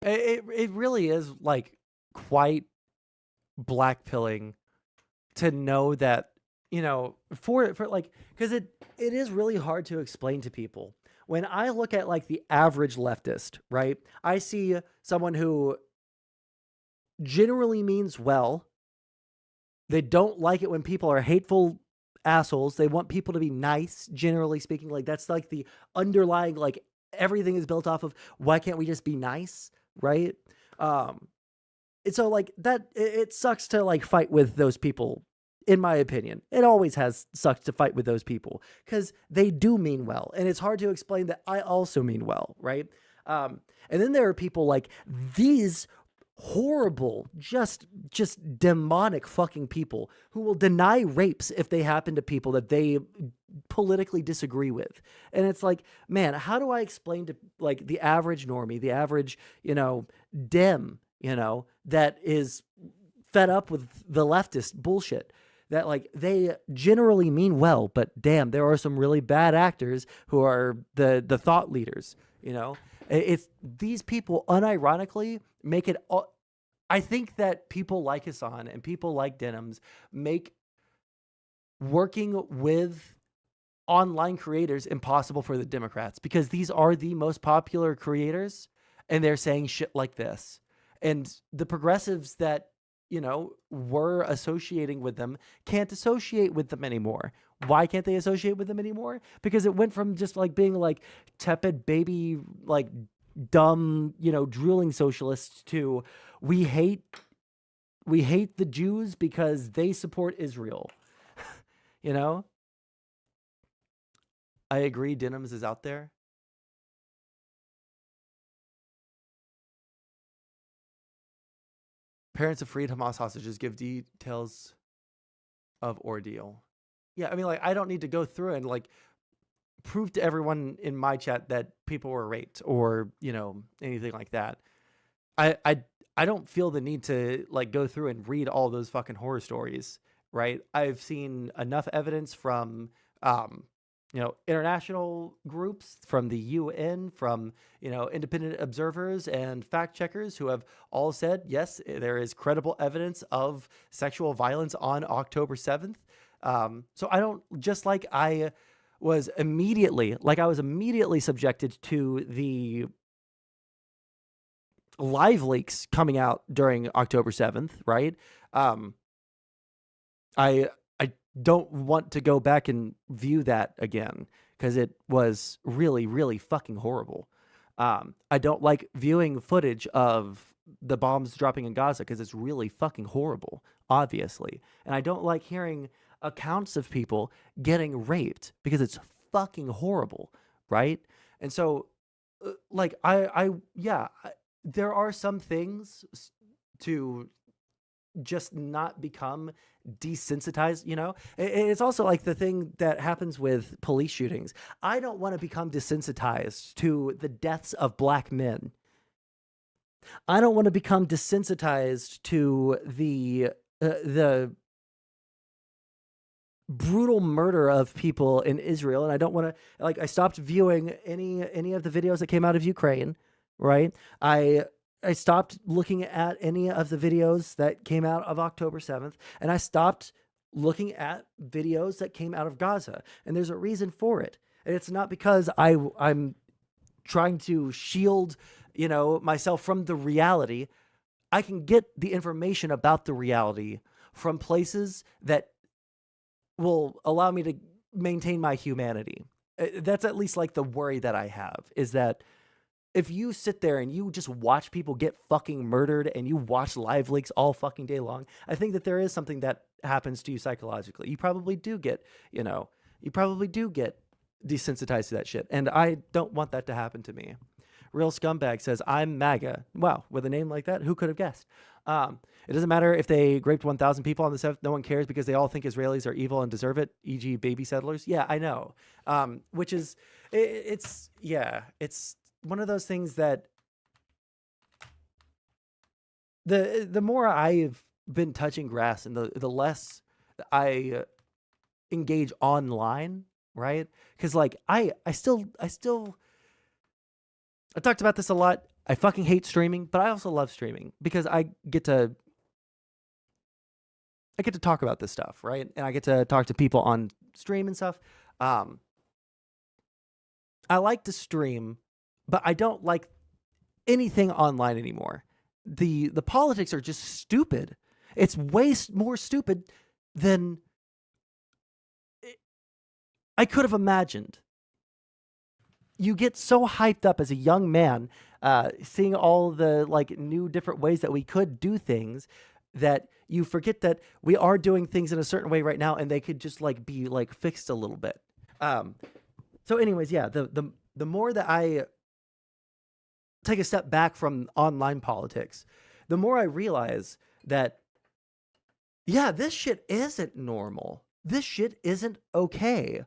It really is like quite blackpilling to know that, you know, for like, because it is really hard to explain to people. When I look at like the average leftist, right, I see someone who generally means well. They don't like it when people are hateful assholes. They want people to be nice, generally speaking. Like that's like the underlying, like everything is built off of why can't we just be nice, right? And so like that, it sucks to like fight with those people. In my opinion, it always has sucked to fight with those people because they do mean well, and it's hard to explain that I also mean well, right? And then there are people like these horrible, just demonic fucking people who will deny rapes if they happen to people that they politically disagree with. And it's like, man, how do I explain to like the average normie, the average, you know, dem, you know, that is fed up with the leftist bullshit, that like they generally mean well, but damn, there are some really bad actors who are the thought leaders, you know? It's these people unironically make it all. I think that people like Assan and people like Denims make working with online creators impossible for the Democrats because these are the most popular creators and they're saying shit like this. And the progressives that, you know, were associating with them can't associate with them anymore. Why can't they associate with them anymore? Because it went from just like being like tepid baby, like dumb, you know, drooling socialists to we hate the Jews because they support Israel. You know? I agree Denims is out there. Parents of freed Hamas hostages give details of ordeal. Yeah, I mean, like, I don't need to go through and, like, prove to everyone in my chat that people were raped or, you know, anything like that. I don't feel the need to, like, go through and read all those fucking horror stories, right? I've seen enough evidence from, you know, international groups, from the UN, from, you know, independent observers and fact checkers who have all said, yes, there is credible evidence of sexual violence on October 7th. So I don't, just like I was immediately subjected to the live leaks coming out during October 7th, right? I don't want to go back and view that again because it was really, really fucking horrible. I don't like viewing footage of the bombs dropping in Gaza because it's really fucking horrible, obviously. And I don't like hearing accounts of people getting raped because it's fucking horrible, right? And so, like, there are some things to just not become desensitized, you know? It's also like the thing that happens with police shootings. I don't want to become desensitized to the deaths of black men. I don't want to become desensitized to the brutal murder of people in Israel, and I don't want to, like, I stopped viewing any of the videos that came out of Ukraine, right? I stopped looking at any of the videos that came out of October 7th, and I stopped looking at videos that came out of Gaza. And there's a reason for it. And it's not because I'm trying to shield, you know, myself from the reality. I can get the information about the reality from places that will allow me to maintain my humanity. That's at least like the worry that I have, is that if you sit there and you just watch people get fucking murdered and you watch live leaks all fucking day long, I think that there is something that happens to you psychologically. You probably do get, you know, desensitized to that shit. And I don't want that to happen to me. Real Scumbag says, I'm MAGA. Wow, with a name like that, who could have guessed? It doesn't matter if they raped 1,000 people on the 7th. No one cares because they all think Israelis are evil and deserve it, e.g. baby settlers. Yeah, I know. Which is, it's one of those things that the more I've been touching grass and the less I engage online, right? Because like I talked about this a lot. I fucking hate streaming, but I also love streaming because I get to talk about this stuff, right? And I get to talk to people on stream and stuff. I like to stream, but I don't like anything online anymore. The politics are just stupid. It's way more stupid than I could have imagined. You get so hyped up as a young man, seeing all the like new different ways that we could do things, that you forget that we are doing things in a certain way right now, and they could just like be like fixed a little bit. So anyways, yeah, the more that I take a step back from online politics, the more I realize that, yeah, this shit isn't normal. This shit isn't okay.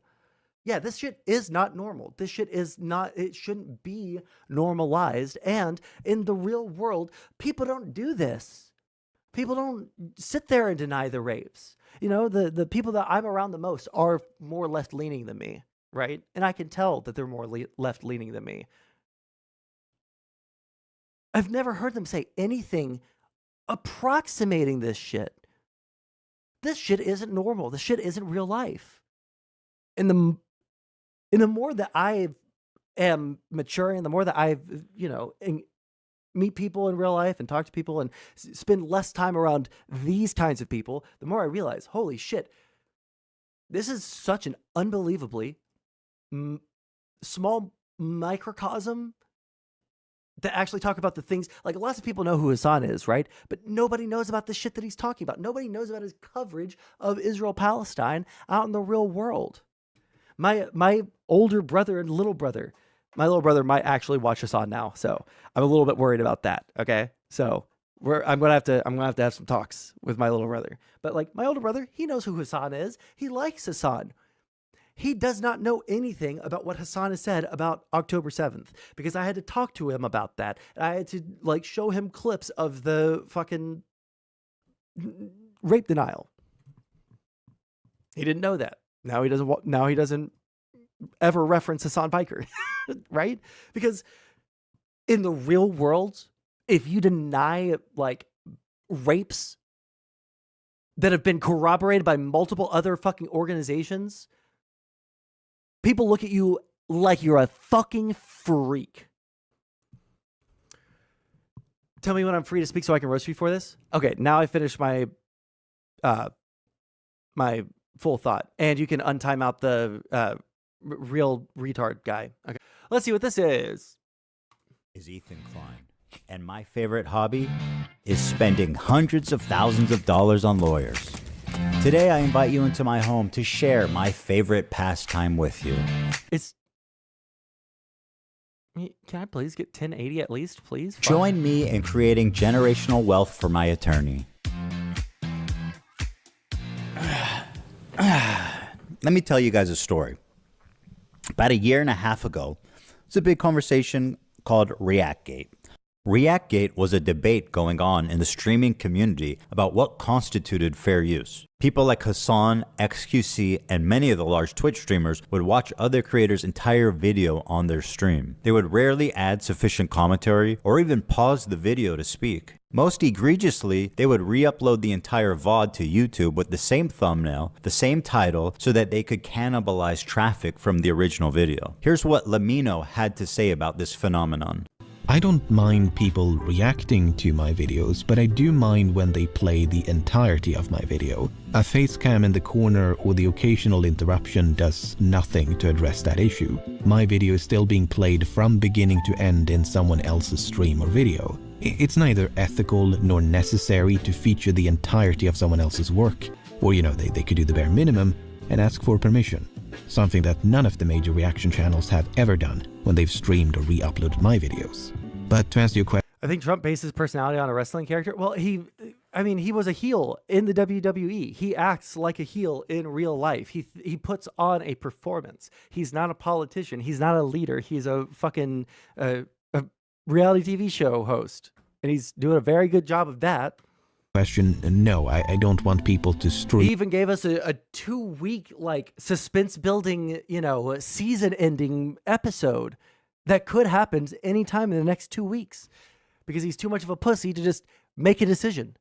Yeah, this shit is not normal. This shit is not, it shouldn't be normalized. And in the real world, people don't do this. People don't sit there and deny the rapes. You know, the people that I'm around the most are more left-leaning than me, right? And I can tell that they're more left-leaning than me. I've never heard them say anything approximating this shit. This shit isn't normal. This shit isn't real life. And the more that I am maturing, the more that I've, you know, meet people in real life and talk to people and spend less time around these kinds of people, the more I realize, holy shit, this is such an unbelievably small microcosm that actually talk about the things, like lots of people know who Assan is, right? But nobody knows about the shit that he's talking about. Nobody knows about his coverage of Israel-Palestine out in the real world. My older brother and little brother, my little brother might actually watch Assan now, so I'm a little bit worried about that. Okay, so I'm gonna have to have some talks with my little brother. But like my older brother, he knows who Assan is. He likes Assan. He does not know anything about what Assan has said about October 7th because I had to talk to him about that. And I had to like show him clips of the fucking rape denial. He didn't know that. Now he doesn't ever reference Hassan Piker, right? Because in the real world, if you deny like rapes that have been corroborated by multiple other fucking organizations, people look at you like you're a fucking freak. Tell me when I'm free to speak so I can roast you for this. Okay, now I finished my my full thought, and you can untime out the real retard guy. Okay, let's see what this is. Is Ethan Klein, and my favorite hobby is spending hundreds of thousands of dollars on lawyers. Today, I invite you into my home to share my favorite pastime with you. Can I please get 1080 at least, please? Join me in creating generational wealth for my attorney. Let me tell you guys a story. About a year and a half ago, it's a big conversation called ReactGate. ReactGate was a debate going on in the streaming community about what constituted fair use. People like Hassan, XQC, and many of the large Twitch streamers would watch other creators' entire video on their stream. They would rarely add sufficient commentary or even pause the video to speak. Most egregiously, they would re-upload the entire VOD to YouTube with the same thumbnail, the same title, so that they could cannibalize traffic from the original video. Here's what Lamino had to say about this phenomenon. I don't mind people reacting to my videos, but I do mind when they play the entirety of my video. A face cam in the corner or the occasional interruption does nothing to address that issue. My video is still being played from beginning to end in someone else's stream or video. It's neither ethical nor necessary to feature the entirety of someone else's work. Or, you know, they could do the bare minimum and ask for permission. Something that none of the major reaction channels have ever done when they've streamed or re-uploaded my videos. But to answer your question, I think Trump based his personality on a wrestling character. Well, he was a heel in the WWE. He acts like a heel in real life. He puts on a performance. He's not a politician. He's not a leader. He's a fucking a reality TV show host. And he's doing a very good job of that. No, I don't want people to stream. He even gave us a 2-week like suspense building, you know, season ending episode that could happen anytime in the next 2 weeks because he's too much of a pussy to just make a decision.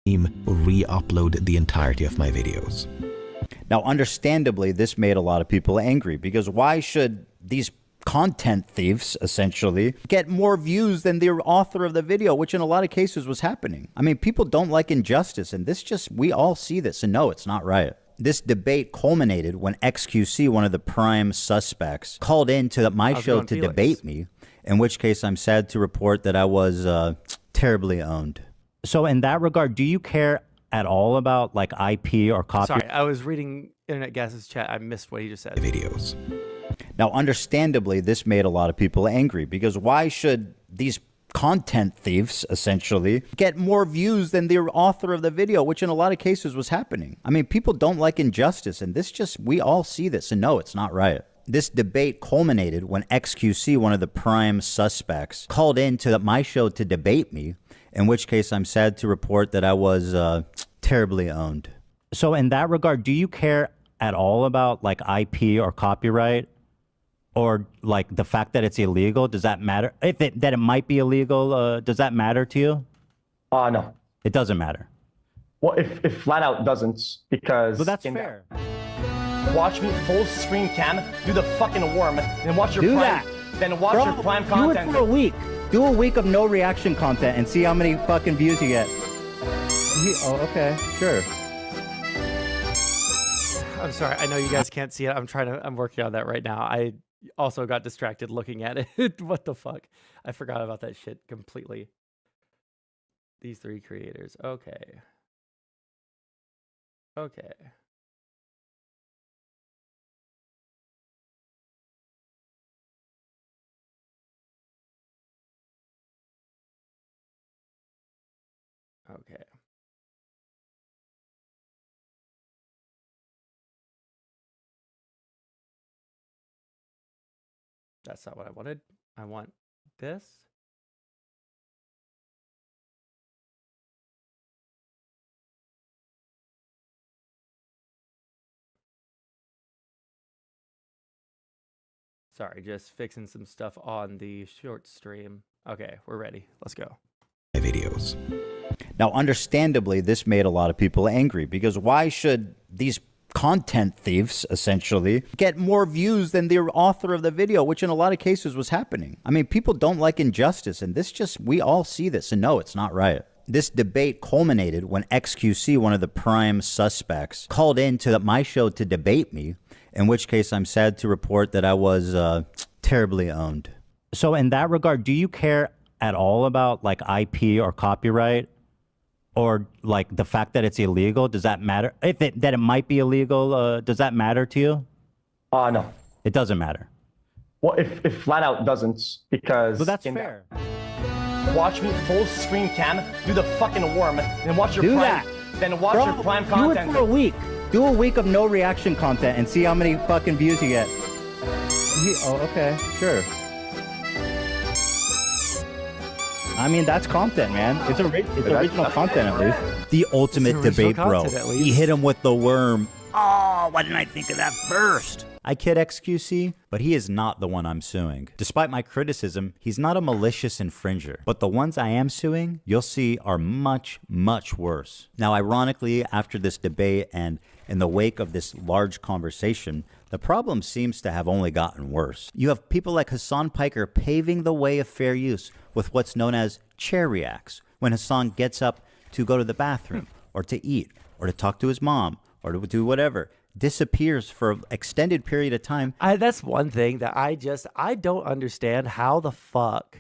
Or re-upload the entirety of my videos. Now, understandably, this made a lot of people angry because why should these content thieves, essentially, get more views than the author of the video, which in a lot of cases was happening? I mean, people don't like injustice, and we all see this, and no, it's not right. This debate culminated when XQC, one of the prime suspects, called into my show to debate me, in which case I'm sad to report that I was terribly owned. So in that regard, do you care at all about like IP or copyright? Sorry, I was reading Internet Gas's chat. I missed what he just said. Videos. Now, understandably, this made a lot of people angry because why should these content thieves, essentially, get more views than the author of the video, which in a lot of cases was happening? I mean, people don't like injustice, and we all see this, and no, it's not right. This debate culminated when XQC, one of the prime suspects, called into my show to debate me, in which case I'm sad to report that I was terribly owned. So in that regard, do you care at all about like IP or copyright? Or like the fact that it's illegal, does that matter? That it might be illegal, does that matter to you? No. It doesn't matter. Well, if flat out doesn't, because... Well, that's fair. Watch me full screen cam, do the fucking worm, then watch your Then watch your prime content. Do it for a week. Do a week of no reaction content and see how many fucking views you get. Oh, okay, sure. I'm sorry, I know you guys can't see it. I'm working on that right now. I also got distracted looking at it. What the fuck? I forgot about that shit completely. These 3 creators. Okay. Okay. Okay. That's not what I wanted. I want this. Sorry, just fixing some stuff on the short stream. Okay, we're ready. Let's go. Videos. Now, understandably, this made a lot of people angry because why should these content thieves, essentially, get more views than the author of the video, which in a lot of cases was happening? I mean, people don't like injustice, and we all see this, and no, it's not right. This debate culminated when XQC, one of the prime suspects, called into my show to debate me, in which case I'm sad to report that I was terribly owned. So in that regard, do you care at all about like IP or copyright? Or like the fact that it's illegal, does that matter? That it might be illegal, does that matter to you? No. It doesn't matter. Well, if flat out doesn't, because... Well, that's fair. Watch me full screen cam, do the fucking worm, then watch your Then watch your prime content. Do it for a week. Do a week of no reaction content and see how many fucking views you get. Oh, okay, sure. I mean, that's content, man. It's original content, at least. The ultimate debate, bro. He hit him with the worm. Oh, why didn't I think of that first? I kid XQC, but he is not the one I'm suing. Despite my criticism, he's not a malicious infringer. But the ones I am suing, you'll see, are much, much worse. Now, ironically, after this debate and in the wake of this large conversation, the problem seems to have only gotten worse. You have people like Assan Piker paving the way of fair use with what's known as chair reacts, when Assan gets up to go to the bathroom, or to eat, or to talk to his mom, or to do whatever, disappears for an extended period of time. That's one thing that I don't understand how the fuck.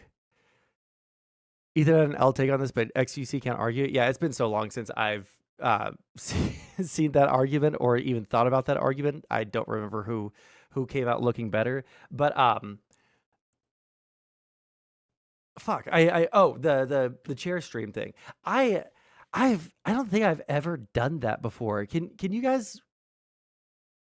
Either I'll take on this, but XUC can't argue it. Yeah, it's been so long since I've seen that argument or even thought about that argument. I don't remember who came out looking better, but fuck. The chair stream thing. I don't think I've ever done that before. Can you guys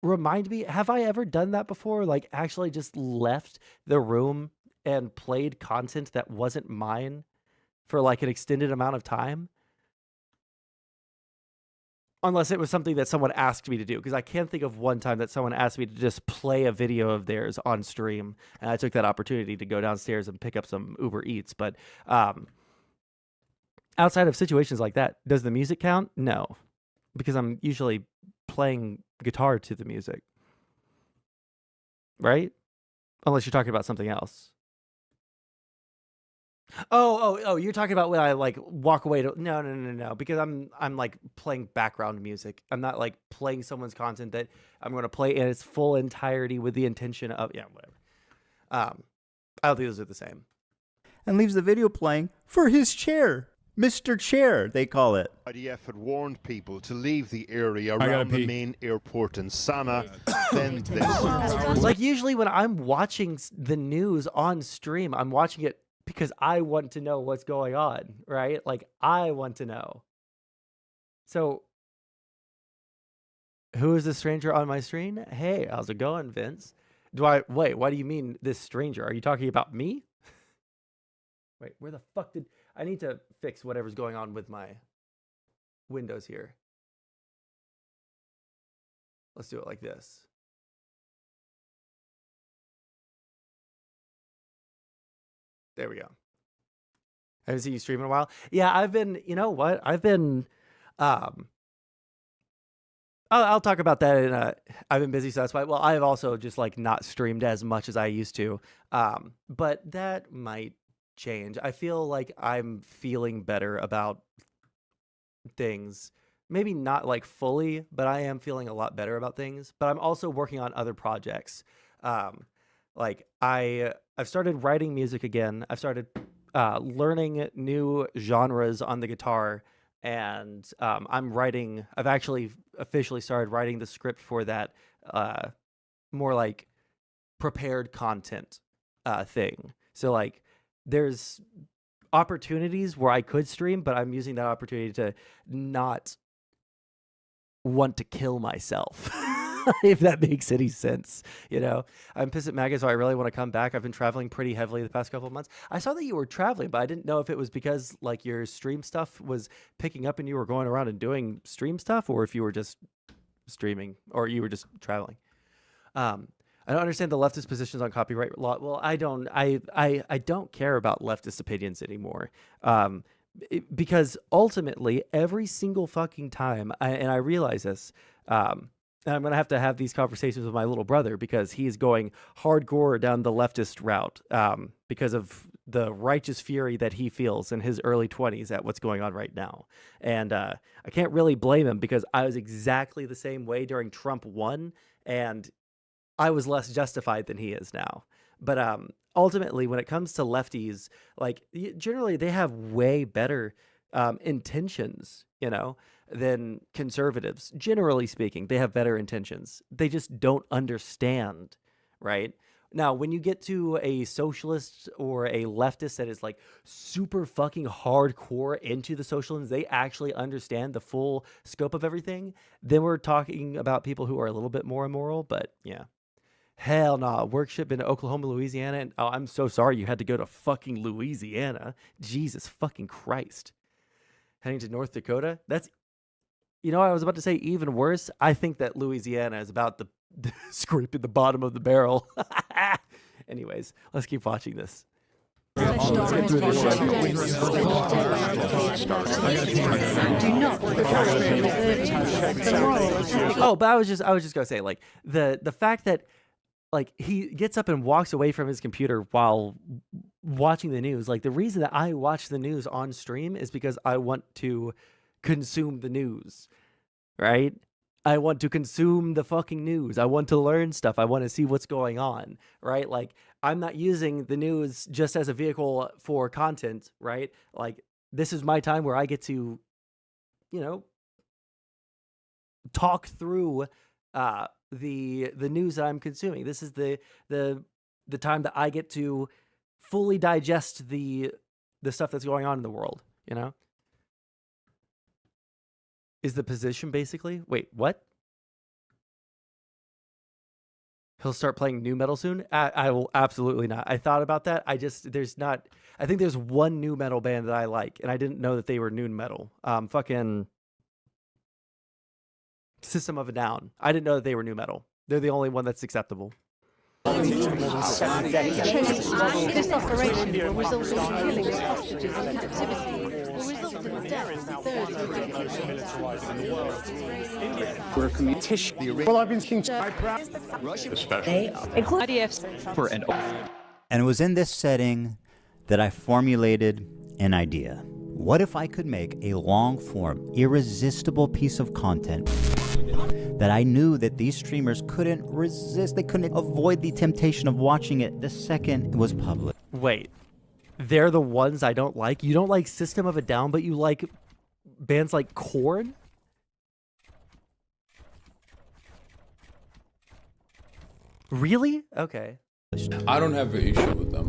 remind me? Have I ever done that before? Like actually just left the room and played content that wasn't mine for like an extended amount of time? unless it was something that someone asked me to do, because I can't think of one time that someone asked me to just play a video of theirs on stream, and I took that opportunity to go downstairs and pick up some Uber Eats. But outside of situations like that, does the music count? No, because I'm usually playing guitar to the music, right? Unless you're talking about something else. Oh, you're talking about when I like walk away to no, because I'm like playing background music. I'm not like playing someone's content that I'm going to play in its full entirety with the intention of whatever. I don't think those are the same. And leaves the video playing for his chair. Mr. Chair, they call it. IDF had warned people to leave the area around the main airport in Sana. Then this. Like usually when I'm watching the news on stream, I'm watching it because I want to know what's going on, right? Like I want to know. So who is the stranger on my screen? Hey, how's it going, Vince? Wait, what do you mean this stranger? Are you talking about me? Wait, where the fuck did I need to fix whatever's going on with my windows here? Let's do it like this. There we go. I haven't seen you stream in a while. Yeah, I've been, you know what? I've been, I'll talk about that in I've been busy, so that's why. Well, I've also just like not streamed as much as I used to. But that might change. I feel like I'm feeling better about things. Maybe not like fully, but I am feeling a lot better about things. But I'm also working on other projects. Like I've started writing music again. I've started learning new genres on the guitar, and I've actually officially started writing the script for that more like prepared content thing. So like there's opportunities where I could stream, but I'm using that opportunity to not want to kill myself. If that makes any sense, you know. I'm pissed at Maggot, so I really want to come back. I've been traveling pretty heavily the past couple of months. I saw that you were traveling, but I didn't know if it was because like your stream stuff was picking up and you were going around and doing stream stuff, or if you were just streaming or you were just traveling. I don't understand the leftist positions on copyright law. Well, I don't care about leftist opinions anymore. Because ultimately, every single fucking time, and I realize this, and I'm going to have these conversations with my little brother because he's going hardcore down the leftist route because of the righteous fury that he feels in his early 20s at what's going on right now. And I can't really blame him because I was exactly the same way during Trump 1, and I was less justified than he is now. But ultimately, when it comes to lefties, like generally they have way better intentions, you know, than conservatives. Generally speaking, they have better intentions. They just don't understand, right? Now, when you get to a socialist or a leftist that is like super fucking hardcore into the socialism, they actually understand the full scope of everything, then we're talking about people who are a little bit more immoral, but yeah. Hell no. Workshop in Oklahoma, Louisiana. And oh, I'm so sorry you had to go to fucking Louisiana. Jesus fucking Christ. Heading to North Dakota. That's, you know, I was about to say even worse. I think that Louisiana is about the scraping the bottom of the barrel. Anyways, let's keep watching this. Oh, but I was just gonna say, like, the fact that like he gets up and walks away from his computer while watching the news. Like the reason that I watch the news on stream is because I want to consume the news, right? I want to consume the fucking news. I want to learn stuff. I want to see what's going on, right? Like I'm not using the news just as a vehicle for content, right? Like this is my time where I get to, you know, talk through the news that I'm consuming. This is the time that I get to fully digest the stuff that's going on in the world, you know? Is the position basically? Wait, what? He'll start playing new metal soon? I will absolutely not. I thought about that. I think there's one new metal band that I like, and I didn't know that they were new metal. System of a Down. I didn't know that they were new metal. They're the only one that's acceptable. This operation will result in killing of hostages in captivity. Will result in the death of thirds of We're a community. Well, I've been thinking And it was in this setting that I formulated an idea. What if I could make a long-form, irresistible piece of content that I knew that these streamers couldn't resist, they couldn't avoid the temptation of watching it the second it was published? Wait, they're the ones I don't like? You don't like System of a Down, but you like bands like Korn? Really? Okay. I don't have an issue with them.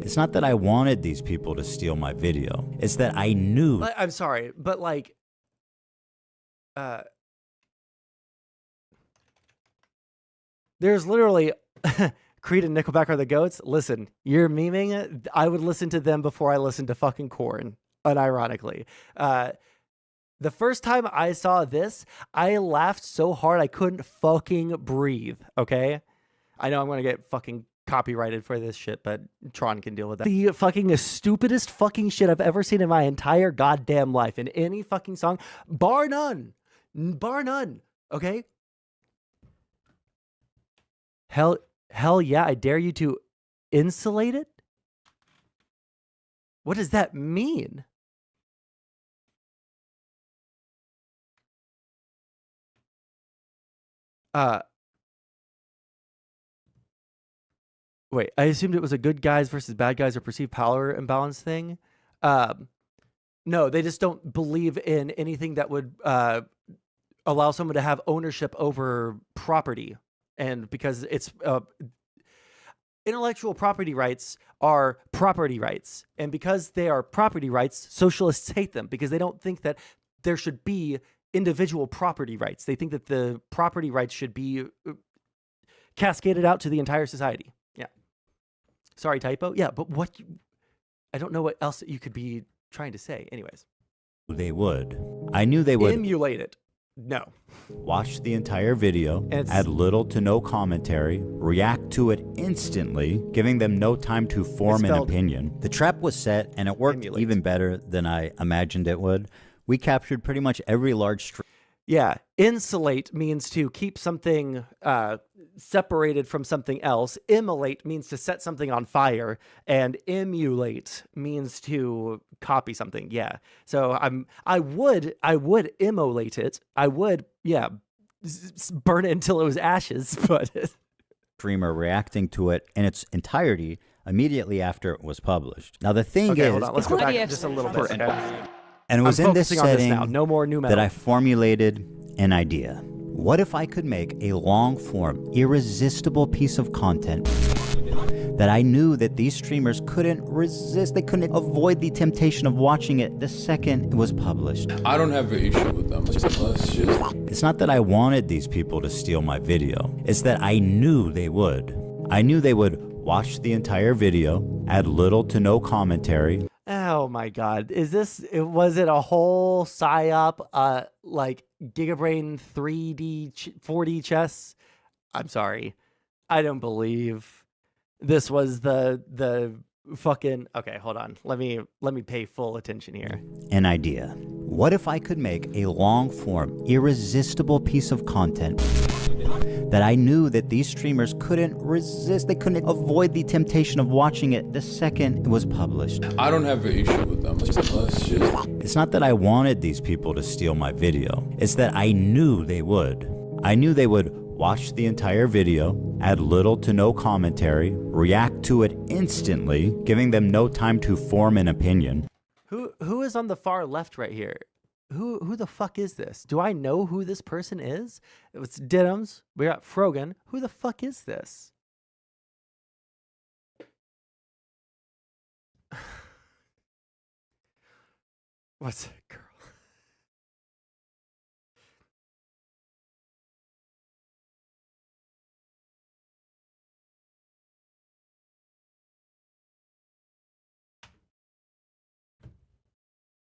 It's not that I wanted these people to steal my video. It's that I knew. I'm sorry, but like, there's literally Creed and Nickelback are the goats. Listen, you're memeing. I would listen to them before I listened to fucking Korn, unironically. The first time I saw this, I laughed so hard I couldn't fucking breathe, okay? I know I'm going to get fucking copyrighted for this shit, but Tron can deal with that. The fucking stupidest fucking shit I've ever seen in my entire goddamn life in any fucking song, bar none, okay? Hell yeah, I dare you to insulate it? What does that mean? Wait, I assumed it was a good guys versus bad guys or perceived power imbalance thing. No, they just don't believe in anything that would allow someone to have ownership over property. And because it's intellectual property rights are property rights. And because they are property rights, socialists hate them because they don't think that there should be individual property rights. They think that the property rights should be cascaded out to the entire society. Yeah. Sorry, typo. Yeah, but I don't know what else you could be trying to say. Anyways. They would. I knew they would. Emulate it. No. Watch the entire video, add little to no commentary, react to it instantly, giving them no time to form an opinion. The trap was set, and it worked even better than I imagined it would. We captured pretty much every large stream. Yeah, insulate means to keep something separated from something else. Immolate means to set something on fire, and emulate means to copy something. Yeah. So I would immolate it. I would, yeah, burn it until it was ashes. But streamer reacting to it in its entirety immediately after it was published. Now the thing is, hold on, let's go back just a little bit. And it was in this setting no more new metal. that I formulated an idea. What if I could make a long-form, irresistible piece of content that I knew that these streamers couldn't resist, they couldn't avoid the temptation of watching it the second it was published? I don't have an issue with them. It's not that I wanted these people to steal my video. It's that I knew they would. I knew they would watch the entire video, add little to no commentary. Oh my God. Was it a whole PSYOP, like Gigabrain 3D, 4D chess? I'm sorry. I don't believe this was the fucking, okay, hold on. Let me pay full attention here. An idea. What if I could make a long-form, irresistible piece of content that I knew that these streamers couldn't resist, they couldn't avoid the temptation of watching it the second it was published? I don't have an issue with them. It's not that I wanted these people to steal my video. It's that I knew they would. I knew they would watch the entire video, add little to no commentary, react to it instantly, giving them no time to form an opinion. Who is on the far left right here? Who the fuck is this? Do I know who this person is? It's Denims. We got Frogan. Who the fuck is this? What's it, girl?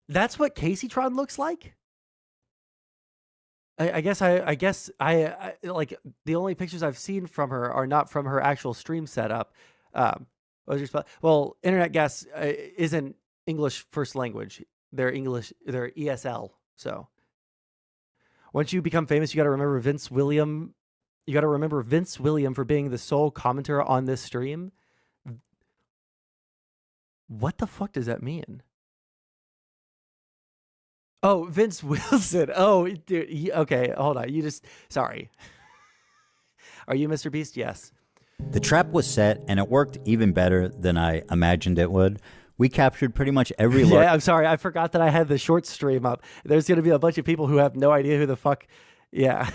That's what Casey Tron looks like? I guess I like the only pictures I've seen from her are not from her actual stream setup. What was your spell? Well, Internet Gas isn't English first language. They're ESL. So once you become famous, you got to remember Vince William. You got to remember Vince William for being the sole commenter on this stream. What the fuck does that mean? Oh, Vince Wilson. Oh, dude. Okay, hold on. Sorry. Are you Mr. Beast? Yes. The trap was set, and it worked even better than I imagined it would. We captured pretty much every Yeah, I'm sorry. I forgot that I had the short stream up. There's going to be a bunch of people who have no idea who the fuck. Yeah.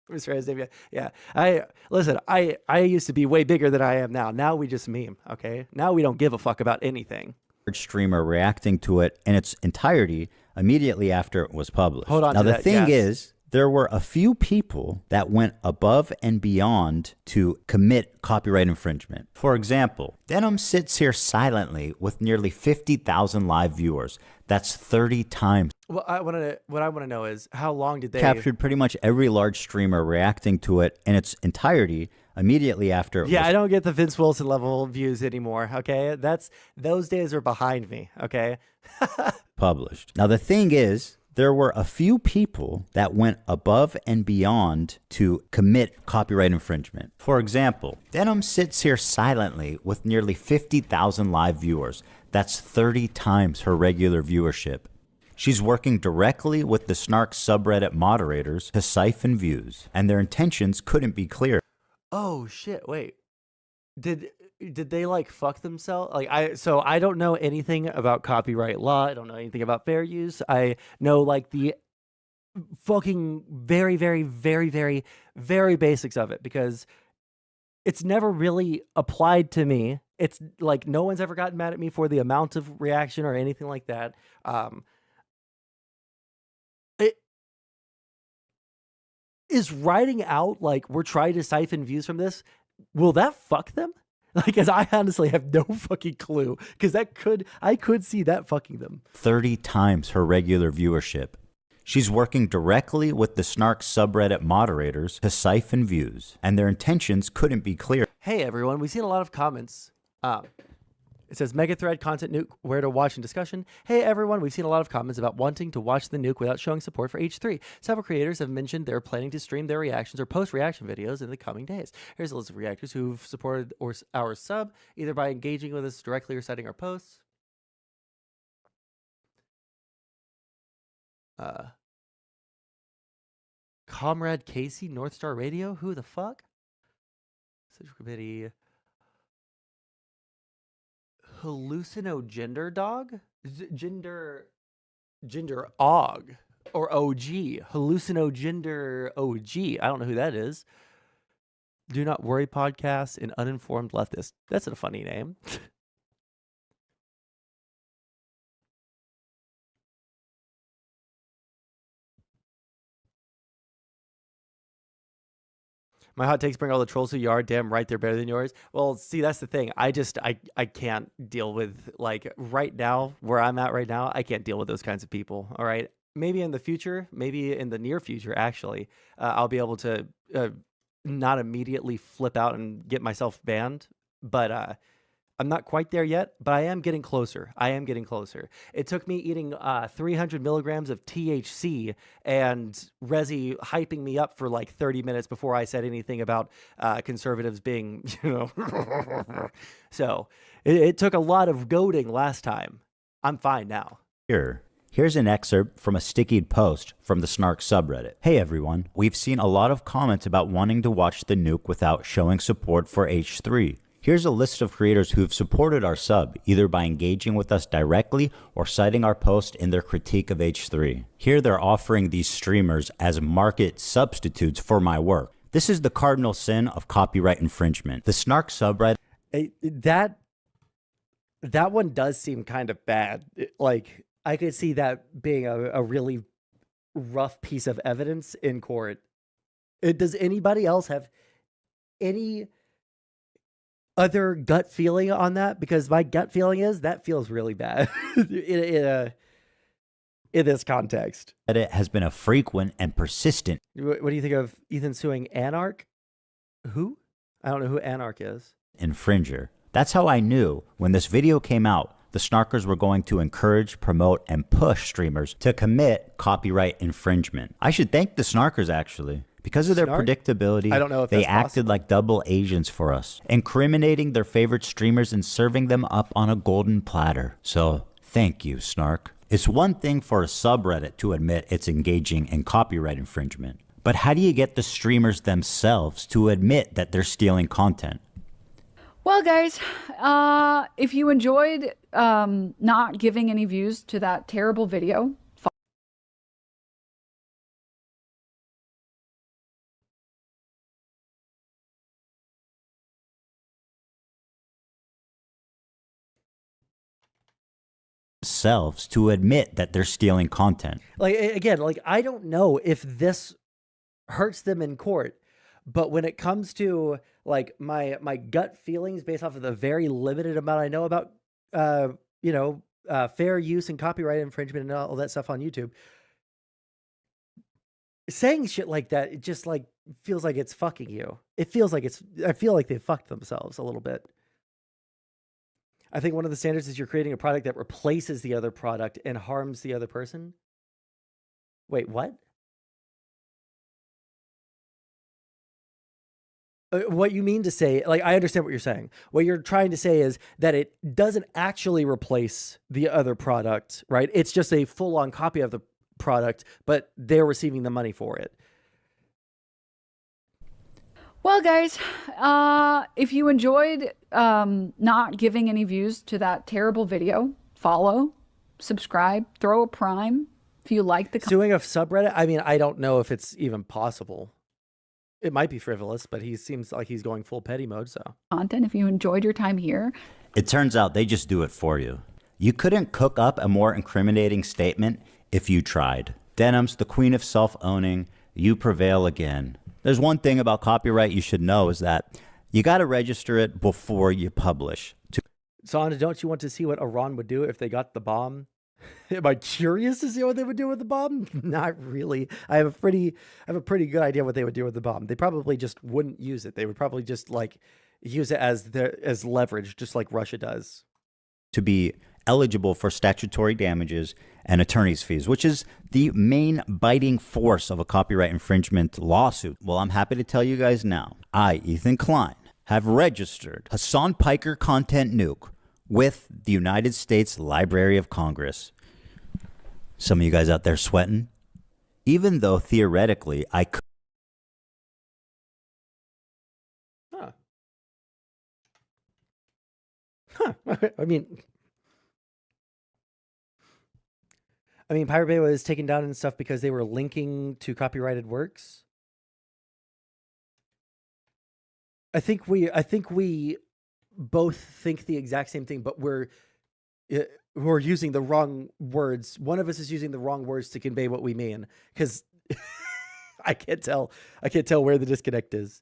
Mr. Xavier. Yeah. I used to be way bigger than I am now. Now we just meme, okay? Now we don't give a fuck about anything. Streamer reacting to it in its entirety immediately after it was published. Hold on. Now, to the that, thing yes. is, there were a few people that went above and beyond to commit copyright infringement. For example, Denims sits here silently with nearly 50,000 live viewers. That's 30 times. Well, what I want to know is how long did they Captured pretty much every large streamer reacting to it in its entirety immediately after it Yeah, was I don't get the Vince Wilson level views anymore, okay? Those days are behind me, okay? published. Now, the thing is, there were a few people that went above and beyond to commit copyright infringement. For example, Denims sits here silently with nearly 50,000 live viewers. That's 30 times her regular viewership. She's working directly with the Snark subreddit moderators to siphon views, and their intentions couldn't be clearer. Oh shit, wait. Did they like fuck themselves? Like I don't know anything about copyright law. I don't know anything about fair use. I know like the fucking very, very, very, very, very basics of it because it's never really applied to me. It's like no one's ever gotten mad at me for the amount of reaction or anything like that. Is writing out like we're trying to siphon views from this, will that fuck them? Like, because I honestly have no fucking clue. Because I could see that fucking them. 30 times her regular viewership. She's working directly with the Snark subreddit moderators to siphon views, and their intentions couldn't be clearer. Hey everyone, we've seen a lot of comments. It says Mega Thread Content Nuke, where to watch and discussion. Hey everyone, we've seen a lot of comments about wanting to watch the Nuke without showing support for H3. Several creators have mentioned they're planning to stream their reactions or post-reaction videos in the coming days. Here's a list of reactors who've supported our sub, either by engaging with us directly or citing our posts. Comrade Casey, North Star Radio, who the fuck? Central Committee... Hallucinogender dog? Gender og or OG. Hallucinogender OG. I don't know who that is. Do Not Worry Podcast and Uninformed Leftist. That's a funny name. My hot takes bring all the trolls to yard. Damn right, they're better than yours. Well, see, that's the thing. I can't deal with, like, right now, where I'm at right now, I can't deal with those kinds of people, all right? Maybe in the future, maybe in the near future, actually, I'll be able to not immediately flip out and get myself banned, but I'm not quite there yet, but I am getting closer. It took me eating 300 milligrams of THC and Rezi hyping me up for like 30 minutes before I said anything about conservatives being, So it took a lot of goading last time. I'm fine now. Here's an excerpt from a stickied post from the Snark subreddit. Hey everyone, we've seen a lot of comments about wanting to watch the Nuke without showing support for H3. Here's a list of creators who've supported our sub, either by engaging with us directly or citing our post in their critique of H3. Here they're offering these streamers as market substitutes for my work. This is the cardinal sin of copyright infringement. The Snark subreddit... That one does seem kind of bad. Like, I could see that being a really rough piece of evidence in court. Does anybody else have any other gut feeling on that? Because my gut feeling is that feels really bad in in this context. It has been a frequent and persistent. What do you think of Ethan suing Anarch? Who? I don't know who Anarch is. Infringer. That's how I knew when this video came out, the snarkers were going to encourage, promote, and push streamers to commit copyright infringement. I should thank the snarkers, actually. Because of their predictability, I don't know if they that's acted possible. like double agents for us, incriminating their favorite streamers and serving them up on a golden platter. So, thank you, Snark. It's one thing for a subreddit to admit it's engaging in copyright infringement. But how do you get the streamers themselves to admit that they're stealing content? Well, guys, if you enjoyed not giving any views to that terrible video, themselves to admit that they're stealing content. Like, again, like, I don't know if this hurts them in court, but when it comes to like my gut feelings based off of the very limited amount I know about, fair use and copyright infringement and all that stuff on YouTube, saying shit like that, it just like feels like it's fucking you. It feels like I feel like they fucked themselves a little bit. I think one of the standards is you're creating a product that replaces the other product and harms the other person. Wait, what? What you mean to say, like, I understand what you're saying. What you're trying to say is that it doesn't actually replace the other product, right? It's just a full-on copy of the product, but they're receiving the money for it. well, guys, if you enjoyed not giving any views to that terrible video, follow, subscribe, throw a prime. If you like the suing a subreddit, I mean, I don't know if it's even possible. It might be frivolous, but he seems like he's going full petty mode, so. Content, if you enjoyed your time here. It turns out they just do it for you. You couldn't cook up a more incriminating statement if you tried. Denims, the queen of self-owning, you prevail again. There's one thing about copyright you should know is that you got to register it before you publish. Son, don't you want to see what Iran would do if they got the bomb? Am I curious to see what they would do with the bomb? Not really. I have a pretty good idea what they would do with the bomb. They probably just wouldn't use it. They would probably just like use it as leverage, just like Russia does. To be eligible for statutory damages and attorney's fees, which is the main biting force of a copyright infringement lawsuit. Well, I'm happy to tell you guys now, I, Ethan Klein, have registered Assan Piker Content Nuke with the United States Library of Congress. Some of you guys out there sweating? Even though theoretically I could. I mean, Pirate Bay was taken down and stuff because they were linking to copyrighted works. I think we both think the exact same thing, but we're using the wrong words. One of us is using the wrong words to convey what we mean, because I can't tell where the disconnect is.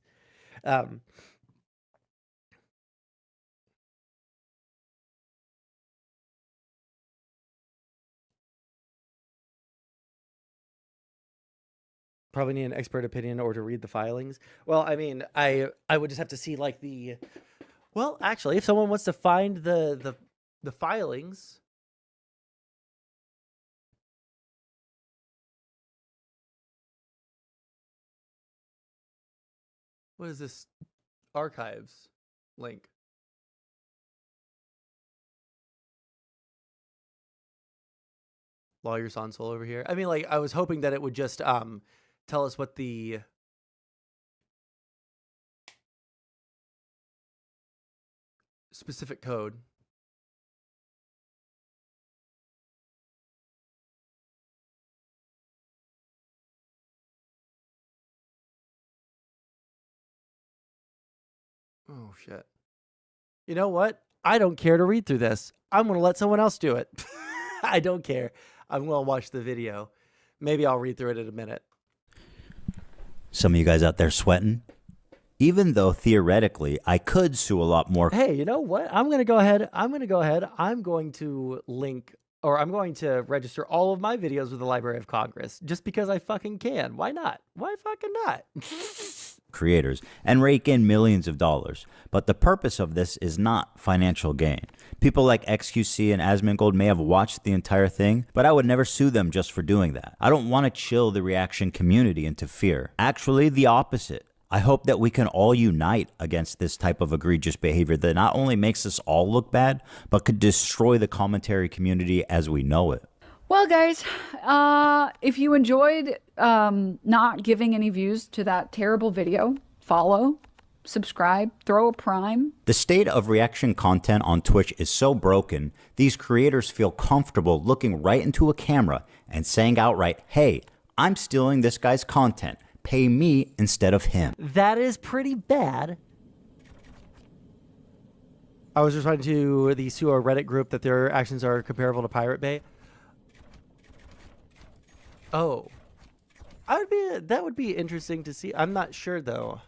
Probably need an expert opinion or to read the filings. Well, I mean, I would just have to see like the. Well, actually, if someone wants to find the filings. What is this archives link? Lawyers console over here. I mean, like, I was hoping that it would just tell us what the specific code. Oh, shit. You know what? I don't care to read through this. I'm going to let someone else do it. I don't care. I'm going to watch the video. Maybe I'll read through it in a minute. Some of you guys out there sweating? Even though theoretically I could sue a lot more. Hey, you know what? I'm going to go ahead. I'm going to link or I'm going to register all of my videos with the Library of Congress just because I fucking can. Why not? Why fucking not? Creators and rake in millions of dollars. But the purpose of this is not financial gain. People like XQC and Asmongold may have watched the entire thing, but I would never sue them just for doing that. I don't want to chill the reaction community into fear. Actually, the opposite. I hope that we can all unite against this type of egregious behavior that not only makes us all look bad, but could destroy the commentary community as we know it. Well, guys, if you enjoyed not giving any views to that terrible video, follow, subscribe, throw a prime. The state of reaction content on Twitch is so broken, these creators feel comfortable looking right into a camera and saying outright, hey, I'm stealing this guy's content. Pay me instead of him. That is pretty bad. I was responding to the Suo Reddit group that their actions are comparable to Pirate Bay. Oh, that would be interesting to see. I'm not sure though.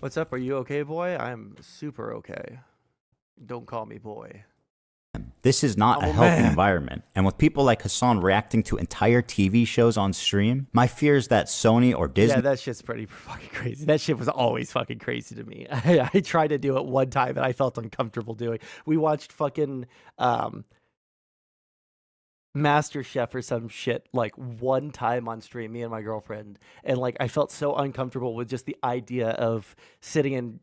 What's up? Are you okay, boy? I'm super okay. Don't call me boy. This is not a healthy environment. And with people like Assan reacting to entire TV shows on stream, my fear is that Sony or Disney... Yeah, that shit's pretty fucking crazy. That shit was always fucking crazy to me. I tried to do it one time and I felt uncomfortable doing. We watched fucking Master Chef or some shit like one time on stream, me and my girlfriend, and like I felt so uncomfortable with just the idea of sitting and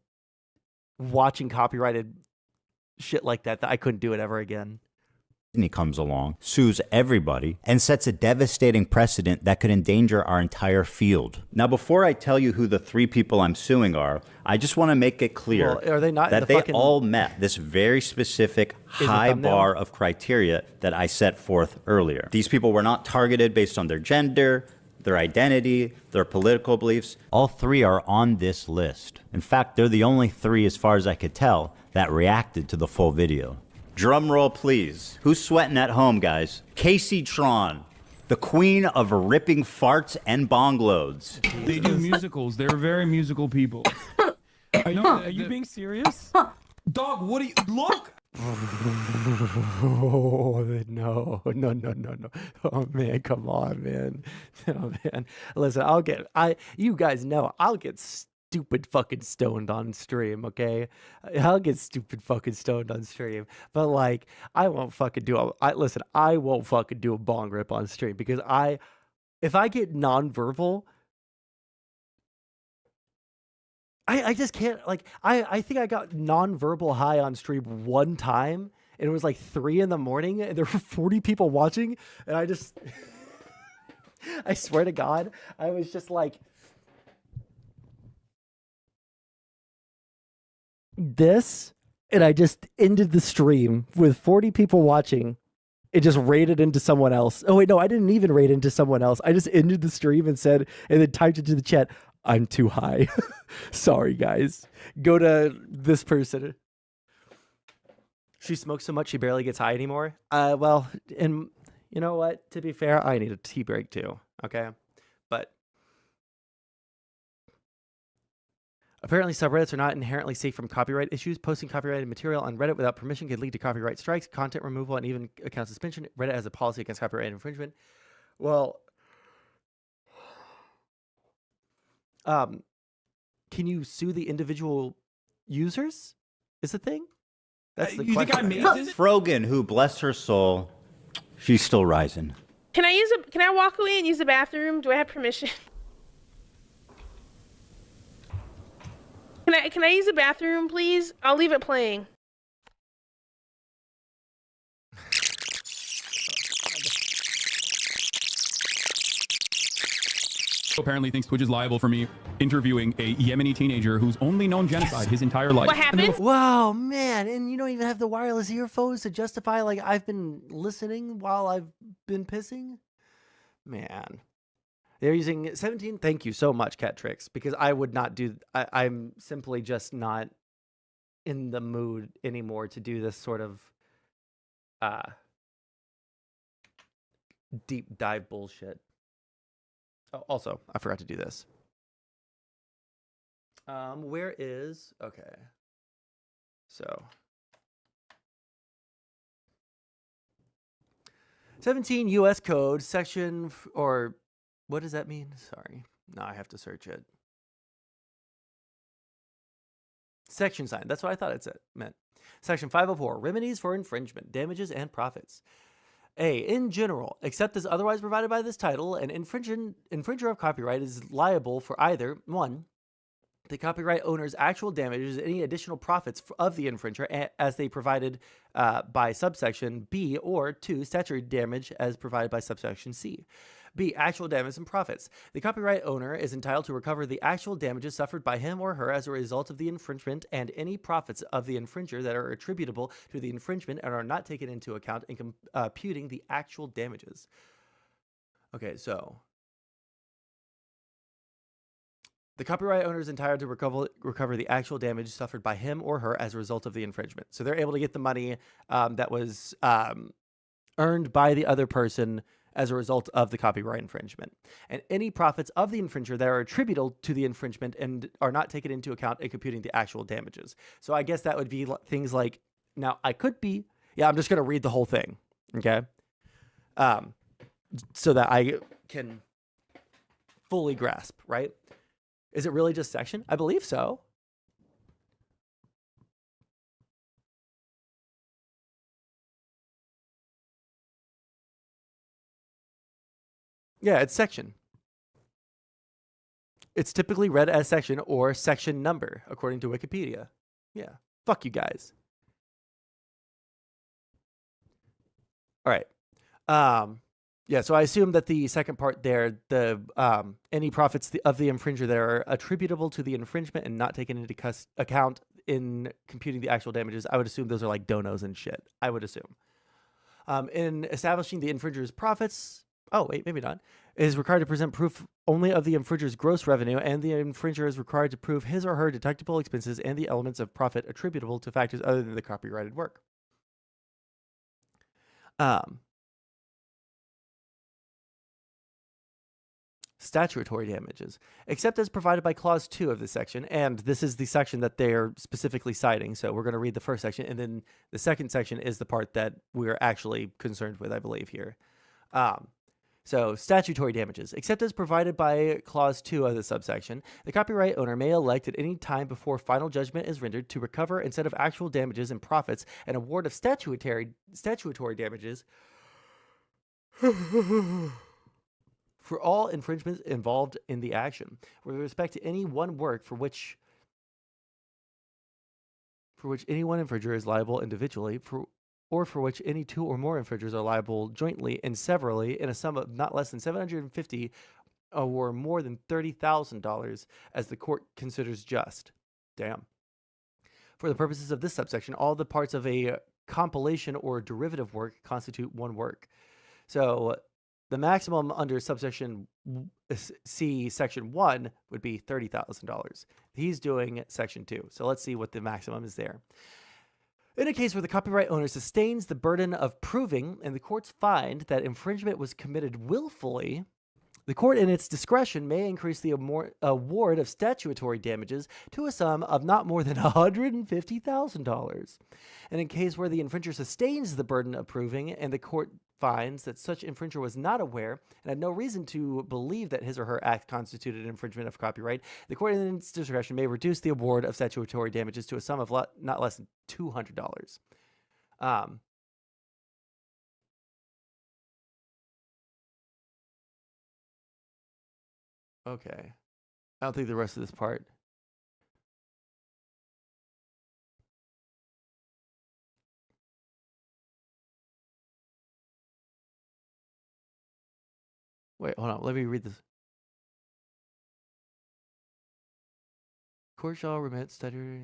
watching copyrighted shit like that I couldn't do it ever again. Disney comes along, sues everybody, and sets a devastating precedent that could endanger our entire field. Now, before I tell you who the 3 people I'm suing are, I just want to make it clear are they not that they all met this very specific high bar of criteria that I set forth earlier. These people were not targeted based on their gender, their identity, their political beliefs. All 3 are on this list. In fact, they're the only 3, as far as I could tell, that reacted to the full video. Drum roll, please. Who's sweating at home, guys? Casey Tron, the queen of ripping farts and bong loads. They do musicals. They're very musical people. I know. Are you being serious? Dog, what do you... Look! Oh, no. Oh, man, come on, man. Oh, man. Listen, you guys know, I'll get stupid fucking stoned on stream, okay? I'll get stupid fucking stoned on stream. But, like, I won't fucking do I won't fucking do a bong rip on stream because if I get nonverbal, I just can't, like, I think I got nonverbal high on stream one time, and it was like 3 in the morning, and there were 40 people watching, and I just, I swear to God, I was just like, this, and I just ended the stream with 40 people watching. It just raided into someone else. Oh, wait, no, I didn't even raid into someone else. I just ended the stream and then typed into the chat, I'm too high. Sorry, guys. Go to this person. She smokes so much she barely gets high anymore. Well, and you know what? To be fair, I need a tea break too. Okay, but apparently subreddits are not inherently safe from copyright issues. Posting copyrighted material on Reddit without permission could lead to copyright strikes, content removal, and even account suspension. Reddit has a policy against copyright infringement. Well, can you sue the individual users? Is the thing? That's the you question. think I made this? Frogan, who, bless her soul, she's still rising. Can I walk away and use the bathroom? Do I have permission? Can I use the bathroom, please? I'll leave it playing. Apparently thinks Twitch is liable for me interviewing a Yemeni teenager who's only known genocide his entire life. What happened? Wow, man, and you don't even have the wireless earphones to justify, like, I've been listening while I've been pissing? Man. They're using 17. Thank you so much, Catrix, because I would not do... I'm simply just not in the mood anymore to do this sort of deep dive bullshit. Oh, also, I forgot to do this. Where is... Okay. So... 17 U.S. Code section or what does that mean? Sorry. No, I have to search it. Section sign. That's what I thought it meant. Section 504, remedies for infringement, damages, and profits. A, in general, except as otherwise provided by this title, an infringer of copyright is liable for either, 1, the copyright owner's actual damages, any additional profits of the infringer as they provided by subsection B, or 2, statutory damage as provided by subsection C. B, actual damage and profits. The copyright owner is entitled to recover the actual damages suffered by him or her as a result of the infringement and any profits of the infringer that are attributable to the infringement and are not taken into account in computing the actual damages. Okay, so the copyright owner is entitled to recover the actual damage suffered by him or her as a result of the infringement. So they're able to get the money that was earned by the other person as a result of the copyright infringement. And any profits of the infringer that are attributable to the infringement and are not taken into account in computing the actual damages. So I guess that would be things like, now I could be, yeah, I'm just going to read the whole thing, okay? So that I can fully grasp, right? Is it really just section? I believe so. Yeah, it's section. It's typically read as section or section number, according to Wikipedia. Yeah, fuck you guys. All right. Yeah, so I assume that the second part there, the any profits of the infringer that are attributable to the infringement and not taken into account in computing the actual damages, I would assume those are like donos and shit. I would assume. In establishing the infringer's profits, oh wait, maybe not, is required to present proof only of the infringer's gross revenue, and the infringer is required to prove his or her deductible expenses and the elements of profit attributable to factors other than the copyrighted work. Statutory damages, except as provided by Clause 2 of this section, and this is the section that they're specifically citing, so we're going to read the first section, and then the second section is the part that we're actually concerned with, I believe, here. So, statutory damages, except as provided by Clause 2 of the subsection, the copyright owner may elect at any time before final judgment is rendered to recover, instead of actual damages and profits, an award of statutory damages for all infringements involved in the action, with respect to any one work for which any one infringer is liable individually, or for which any two or more infringers are liable jointly and severally in a sum of not less than $750 or more than $30,000 as the court considers just. Damn. For the purposes of this subsection, all the parts of a compilation or derivative work constitute one work. So the maximum under subsection C, section 1 would be $30,000. He's doing section 2. So let's see what the maximum is there. In a case where the copyright owner sustains the burden of proving and the courts find that infringement was committed willfully, the court in its discretion may increase the award of statutory damages to a sum of not more than $150,000. And in a case where the infringer sustains the burden of proving and the court finds that such infringer was not aware and had no reason to believe that his or her act constituted infringement of copyright, the court in its discretion may reduce the award of statutory damages to a sum of not less than $200. Okay. I don't think the rest of this part. Wait, hold on. Let me read this. Court shall remit statutory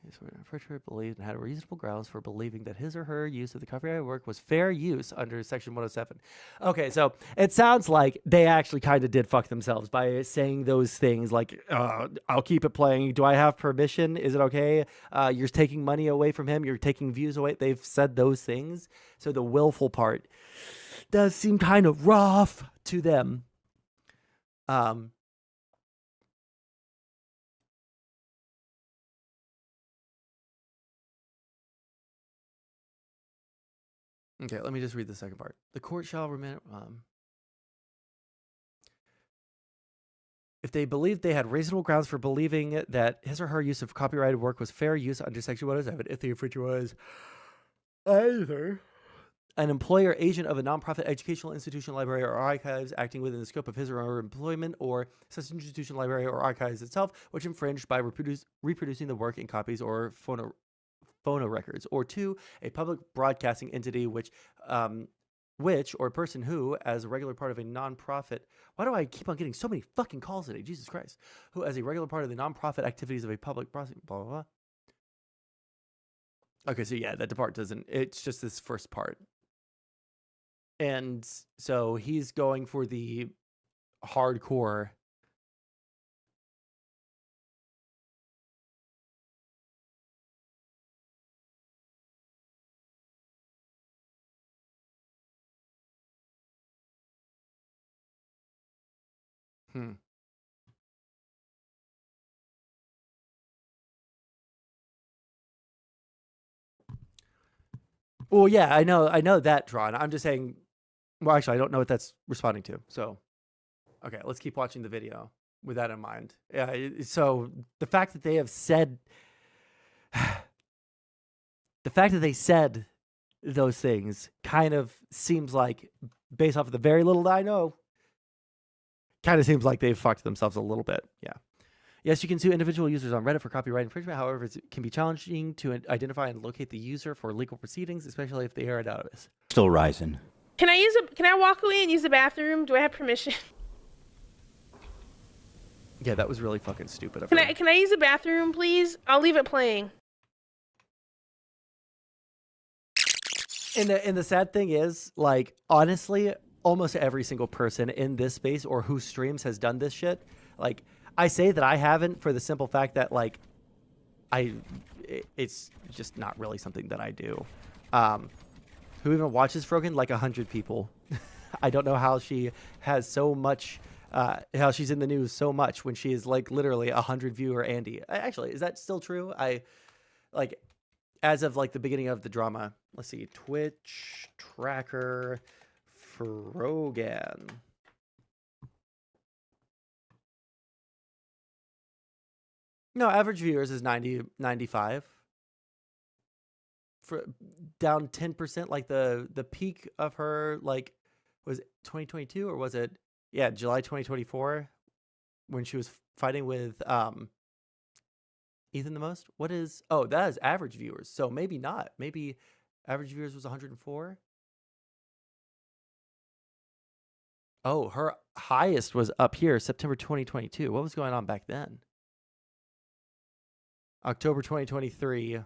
infringer believed and had reasonable grounds for believing that his or her use of the copyrighted work was fair use under section 107. Okay, so it sounds like they actually kind of did fuck themselves by saying those things like, I'll keep it playing. Do I have permission? Is it okay? You're taking money away from him. You're taking views away. They've said those things. So the willful part does seem kind of rough to them. Okay, let me just read the second part. The court shall remain. If they believed they had reasonable grounds for believing that his or her use of copyrighted work was fair use under Section 107, if the infringer was either an employer, agent of a nonprofit educational institution, library, or archives acting within the scope of his or her employment, or such institution, library, or archives itself, which infringed by reproducing the work in copies or phono records, or 2, a public broadcasting entity which or a person who, as a regular part of a nonprofit, why do I keep on getting so many fucking calls today? Jesus Christ. Who, as a regular part of the nonprofit activities of a public broadcasting, blah, blah, blah. Okay, so yeah, that part doesn't, it's just this first part. And so he's going for the hardcore. Well, yeah, I know that, Tron. I'm just saying, well, actually, I don't know what that's responding to. So, okay, let's keep watching the video with that in mind. Yeah, so the fact that they have said, the fact that they said those things kind of seems like, based off of the very little that I know, kind of seems like they've fucked themselves a little bit. Yeah. Yes, you can sue individual users on Reddit for copyright infringement. However, it can be challenging to identify and locate the user for legal proceedings, especially if they are anonymous. Still rising. Can I walk away and use the bathroom? Do I have permission? Yeah, that was really fucking stupid of Can her. I use the bathroom, please? I'll leave it playing. And the sad thing is, like, honestly, almost every single person in this space or who streams has done this shit. Like, I say that I haven't for the simple fact that, like, it's just not really something that I do. Who even watches Frogan? Like 100 people. I don't know how she has so much, how she's in the news so much when she is like literally 100 viewer Andy. Actually, is that still true? Like, as of like the beginning of the drama, let's see, Twitch tracker Frogan. No, average viewers is 90, 95. Down 10%, like the peak of her, like, was it 2022 or was it, yeah, July 2024 when she was fighting with Ethan the most? What is, oh, that is average viewers. So maybe not. Maybe average viewers was 104. Oh, her highest was up here, September 2022. What was going on back then? October 2023.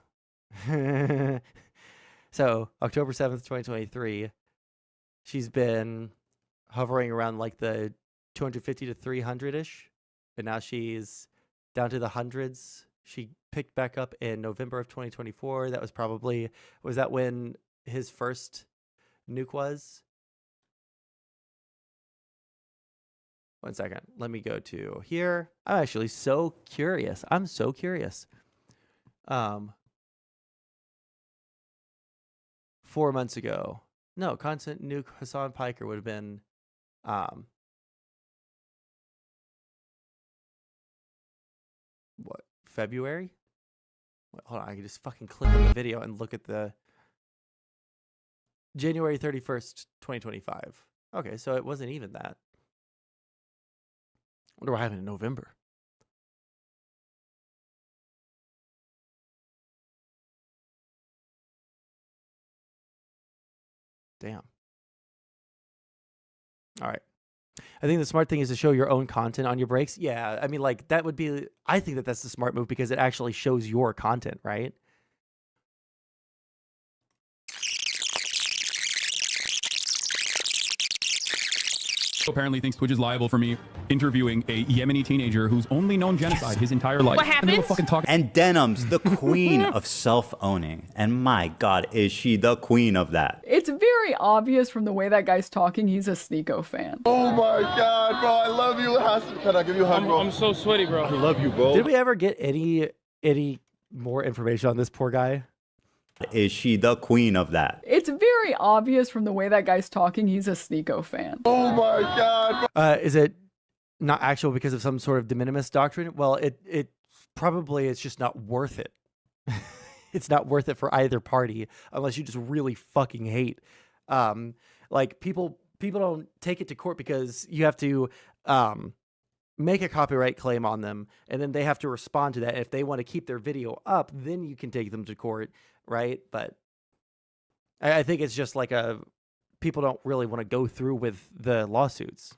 So October 7th, 2023. She's been hovering around like the 250 to 300-ish. And now she's down to the hundreds. She picked back up in November of 2024. That was probably, was that when his first nuke was? One second. Let me go to here. I'm actually so curious. I'm so curious. 4 months ago. No, constant nuke Assan Piker would have been what, February? Wait, hold on, I can just fucking click on the video and look at the January 31st, 2025. Okay, so it wasn't even that. Wonder what happened in November. Damn. All right. I think the smart thing is to show your own content on your breaks. Yeah, I mean, like, that would be, I think that that's the smart move because it actually shows your content, right? Apparently thinks Twitch is liable for me interviewing a Yemeni teenager who's only known genocide his entire life. What happened? And Denims, the queen of self-owning. And my God, is she the queen of that? It's very obvious from the way that guy's talking, he's a Sneeko fan. Oh my God, bro, I love you, Hassan. Can I give you a hug, bro? I'm so sweaty, bro. I love you, bro. Did we ever get any more information on this poor guy? Is she the queen of that? It's very obvious from the way that guy's talking, he's a Sneeko fan. Oh my God. Is it not actual because of some sort of de minimis doctrine? Well, it probably it's just not worth it. It's not worth it for either party unless you just really fucking hate. Like people don't take it to court because you have to make a copyright claim on them, and then they have to respond to that. If they want to keep their video up, then you can take them to court, right? But I think it's just like people don't really want to go through with the lawsuits.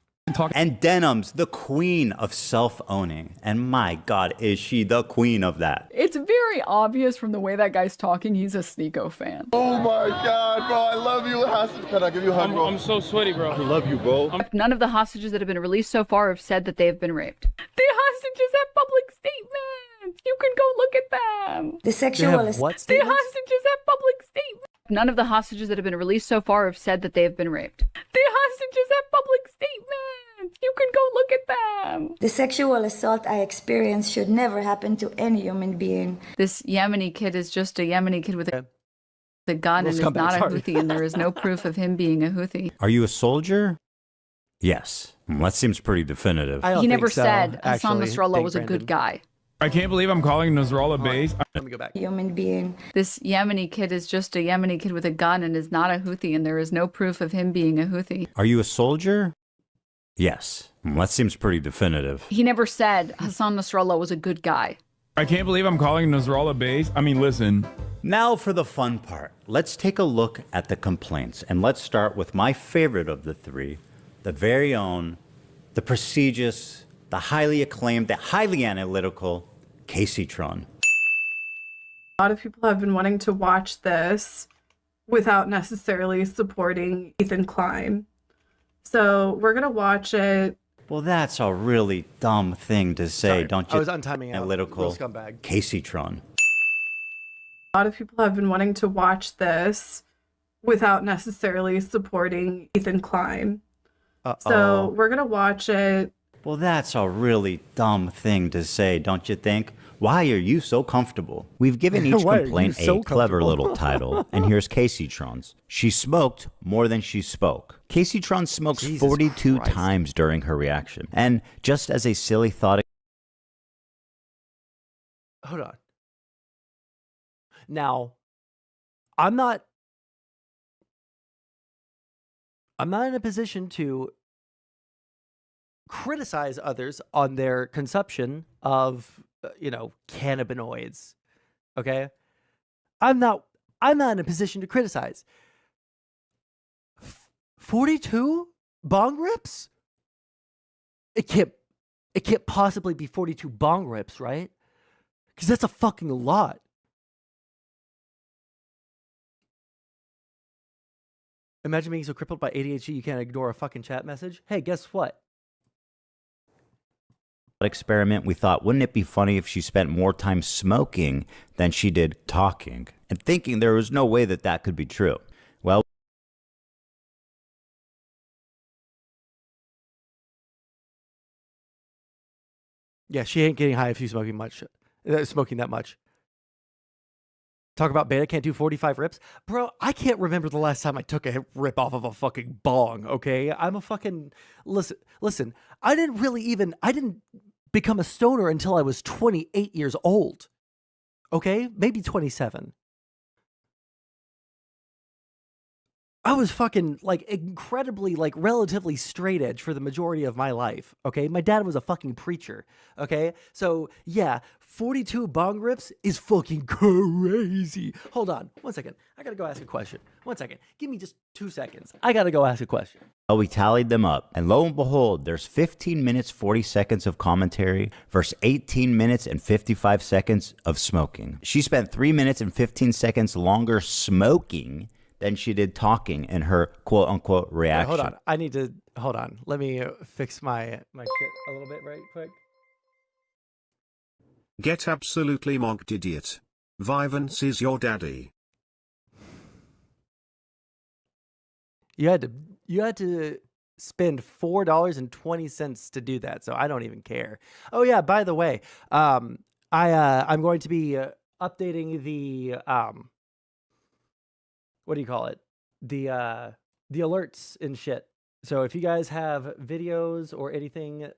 And Denims, the queen of self-owning. And my God, is she the queen of that? It's very obvious from the way that guy's talking, he's a Sneeko fan. Oh my God, bro. I love you, Hassan. Can I give you a hug, bro? I'm so sweaty, bro. I love you, bro. None of the hostages that have been released so far have said that they have been raped. The hostages have public statements. You can go look at them. The sexual What The statements? hostages have public statements. None of the hostages that have been released so far have said that they have been raped. The hostages have public statements. You can go look at them. The sexual assault I experienced should never happen to any human being. This Yemeni kid is just a Yemeni kid with a gun and is not a Houthi, and there is no proof of him being a Houthi. Are you a soldier? Yes. That seems pretty definitive. He never said Hassan Nasrallah was a good guy. I can't believe I'm calling Nasrallah base. Let me go back. Human being. This Yemeni kid is just a Yemeni kid with a gun and is not a Houthi, and there is no proof of him being a Houthi. Are you a soldier? Yes. That seems pretty definitive. He never said Hassan Nasrallah was a good guy. I can't believe I'm calling Nasrallah base. I mean, listen. Now for the fun part. Let's take a look at the complaints. And let's start with my favorite of the three, the very own, the prestigious, the highly acclaimed, the highly analytical Tron. A lot of people have been wanting to watch this without necessarily supporting Ethan Klein. So we're going to watch it. Well, that's a really dumb thing to say, Sorry, don't you? I was untiming analytical real scumbag. Tron. A lot of people have been wanting to watch this without necessarily supporting Ethan Klein. So we're going to watch it. Well, that's a really dumb thing to say, don't you think? Why are you so comfortable? We've given each complaint a clever little title, and here's Tron's. She smoked more than she spoke. Tron smokes 42 times during her reaction. And just as a silly thought... Hold on. Now, I'm not in a position to criticize others on their consumption of, cannabinoids. Okay? I'm not in a position to criticize. 42 bong rips? It can't possibly be 42 bong rips, right? Because that's a fucking lot. Imagine being so crippled by ADHD you can't ignore a fucking chat message. Hey, guess what? Experiment, we thought, wouldn't it be funny if she spent more time smoking than she did talking? And thinking there was no way that that could be true. Well, yeah, she ain't getting high if she's smoking that much. Talk about beta can't do 45 rips. Bro, I can't remember the last time I took a rip off of a fucking bong, okay? I'm a fucking... Listen, I didn't become a stoner until I was 28 years old. Okay? Maybe 27. I was fucking, incredibly, relatively straight edge for the majority of my life, okay? My dad was a fucking preacher, okay? So, yeah, 42 bong rips is fucking crazy. Hold on, 1 second. I gotta go ask a question. 1 second. Give me just 2 seconds. I gotta go ask a question. we tallied them up, and lo and behold, there's 15 minutes, 40 seconds of commentary versus 18 minutes and 55 seconds of smoking. She spent 3 minutes and 15 seconds longer smoking than she did talking in her quote-unquote reaction. Wait, hold on. Let me fix my shit a little bit right quick. Get absolutely mocked, idiot. Vivance is your daddy. You had to spend $4.20 to do that, so I don't even care. Oh yeah, by the way, I'm going to be updating the what do you call it? The alerts and shit. So if you guys have videos or anything,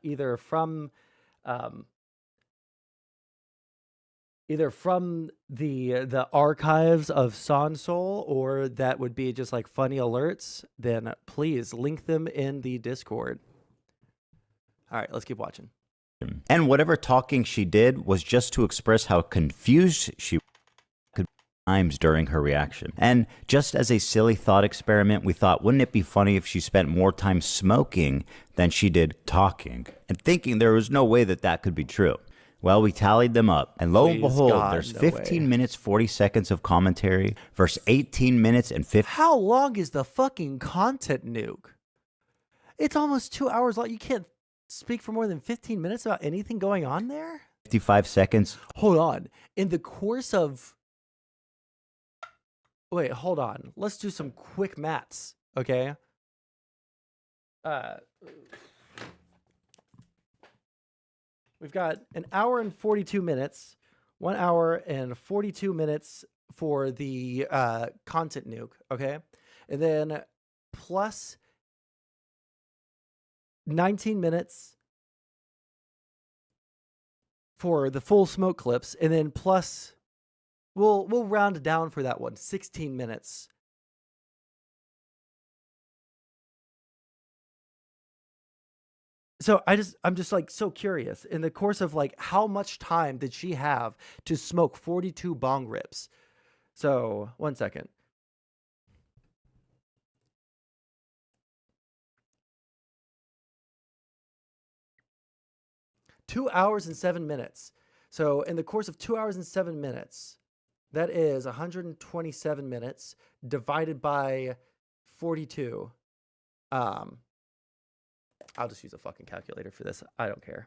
either from the archives of Sansol, or that would be just like funny alerts, then please link them in the Discord. All right, let's keep watching. And whatever talking she did was just to express how confused she could be times during her reaction. And just as a silly thought experiment, we thought, wouldn't it be funny if she spent more time smoking than she did talking? And thinking there was no way that that could be true. Well, we tallied them up, and lo and behold, there's 15 minutes, 40 seconds of commentary versus 18 minutes and 50. How long is the fucking content, Nuke? It's almost 2 hours long. You can't speak for more than 15 minutes about anything going on there? 55 seconds. Hold on. In the course of... Wait, hold on. Let's do some quick maths, okay? We've got an hour and 42 minutes, 1 hour and 42 minutes for the content Nuke, okay? And then plus 19 minutes for the full smoke clips, and then plus we'll round it down for that one, 16 minutes. So I'm just like so curious, in the course of like how much time did she have to smoke 42 bong rips? So 1 second. Two hours and 7 minutes. So in the course of 2 hours and 7 minutes, that is 127 minutes divided by 42. I'll just use a fucking calculator for this. I don't care.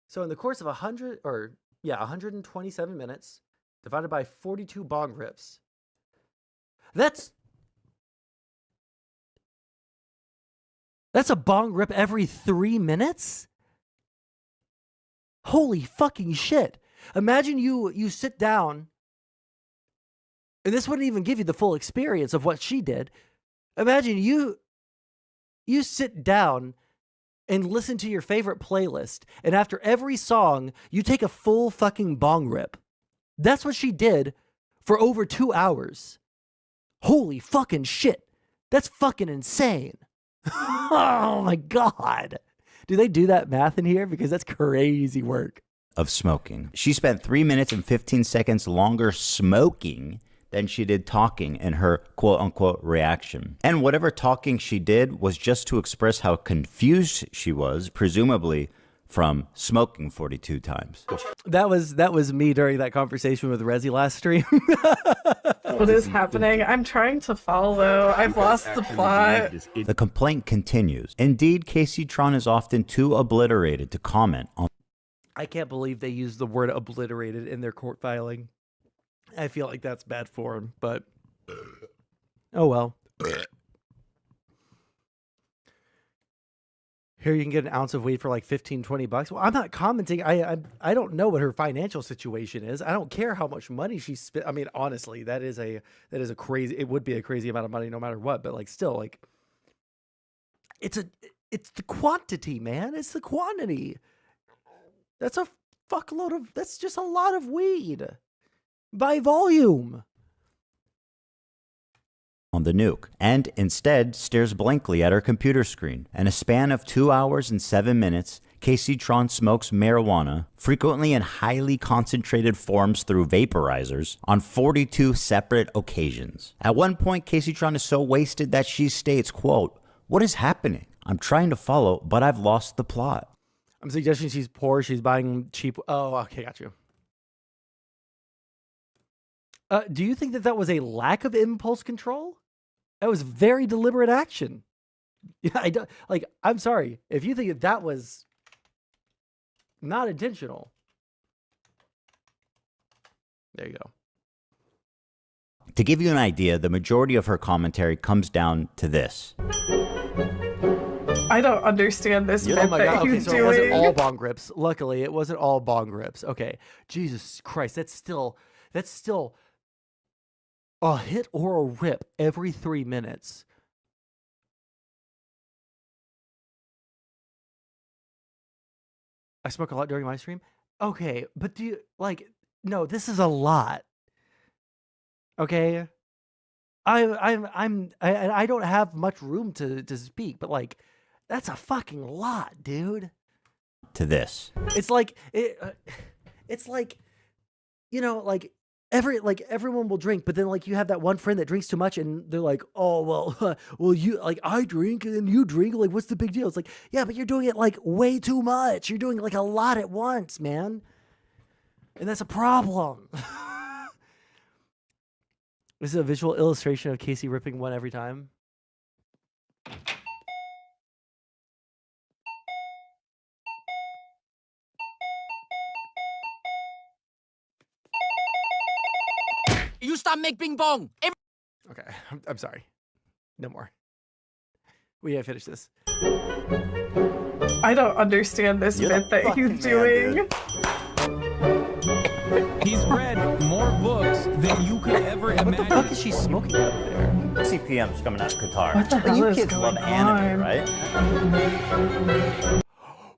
So in the course of 127 minutes divided by 42 bong rips, that's a bong rip every 3 minutes? Holy fucking shit. Imagine you sit down, and this wouldn't even give you the full experience of what she did. Imagine you sit down and listen to your favorite playlist, and after every song, you take a full fucking bong rip. That's what she did for over 2 hours. Holy fucking shit. That's fucking insane. Oh my God. Do they do that math in here? Because that's crazy work. Of smoking. She spent 3 minutes and 15 seconds longer smoking than she did talking in her quote-unquote reaction. And whatever talking she did was just to express how confused she was, presumably from smoking 42 times. That was me during that conversation with Rezi last stream. What is happening? I'm trying to follow. I've lost the plot. The complaint continues. Indeed, Tron is often too obliterated to comment on. I can't believe they used the word obliterated in their court filing. I feel like that's bad form, but oh well. Here you can get an ounce of weed for like 15, 20 bucks. Well, I'm not commenting. I don't know what her financial situation is. I don't care how much money she spent. I mean, honestly, that is a crazy, it would be a crazy amount of money no matter what, but like still, like it's the quantity, man. It's the quantity. That's a fuckload of, that's just a lot of weed by volume. On the Nuke, and instead stares blankly at her computer screen. In a span of 2 hours and 7 minutes, Tron smokes marijuana, frequently in highly concentrated forms through vaporizers, on 42 separate occasions. At one point, Tron is so wasted that she states, quote, "What is happening? I'm trying to follow, but I've lost the plot." I'm suggesting she's poor, she's buying cheap. Oh, okay, got you. Do you think that was a lack of impulse control? That was very deliberate action. Yeah, I don't like. I'm sorry if you think that was not intentional. There you go. To give you an idea, the majority of her commentary comes down to this. I don't understand this Oh bit my that god, okay, he's so it wasn't all doing. bong rips. Luckily, it wasn't all bong rips. Okay. Jesus Christ, that's still a hit or a rip every 3 minutes. I smoke a lot during my stream. Okay, but do you like? No, this is a lot. Okay, I don't have much room to speak, but like, that's a fucking lot, dude. To this. It's like it's like, you know, like everyone will drink, but then like you have that one friend that drinks too much, and they're like, oh well, well you like I drink and you drink, like what's the big deal? It's like, yeah, but you're doing it like way too much. You're doing like a lot at once, man, and that's a problem. This is a visual illustration of Casey ripping one every time. You stop make bing bong. Okay, I'm sorry. No more. We gotta finish this. I don't understand this bit that he's doing. He's read more books than you could ever imagine. What the fuck is she smoking out there? CPM's coming out of Qatar. What the hell you is kids going love anime, right?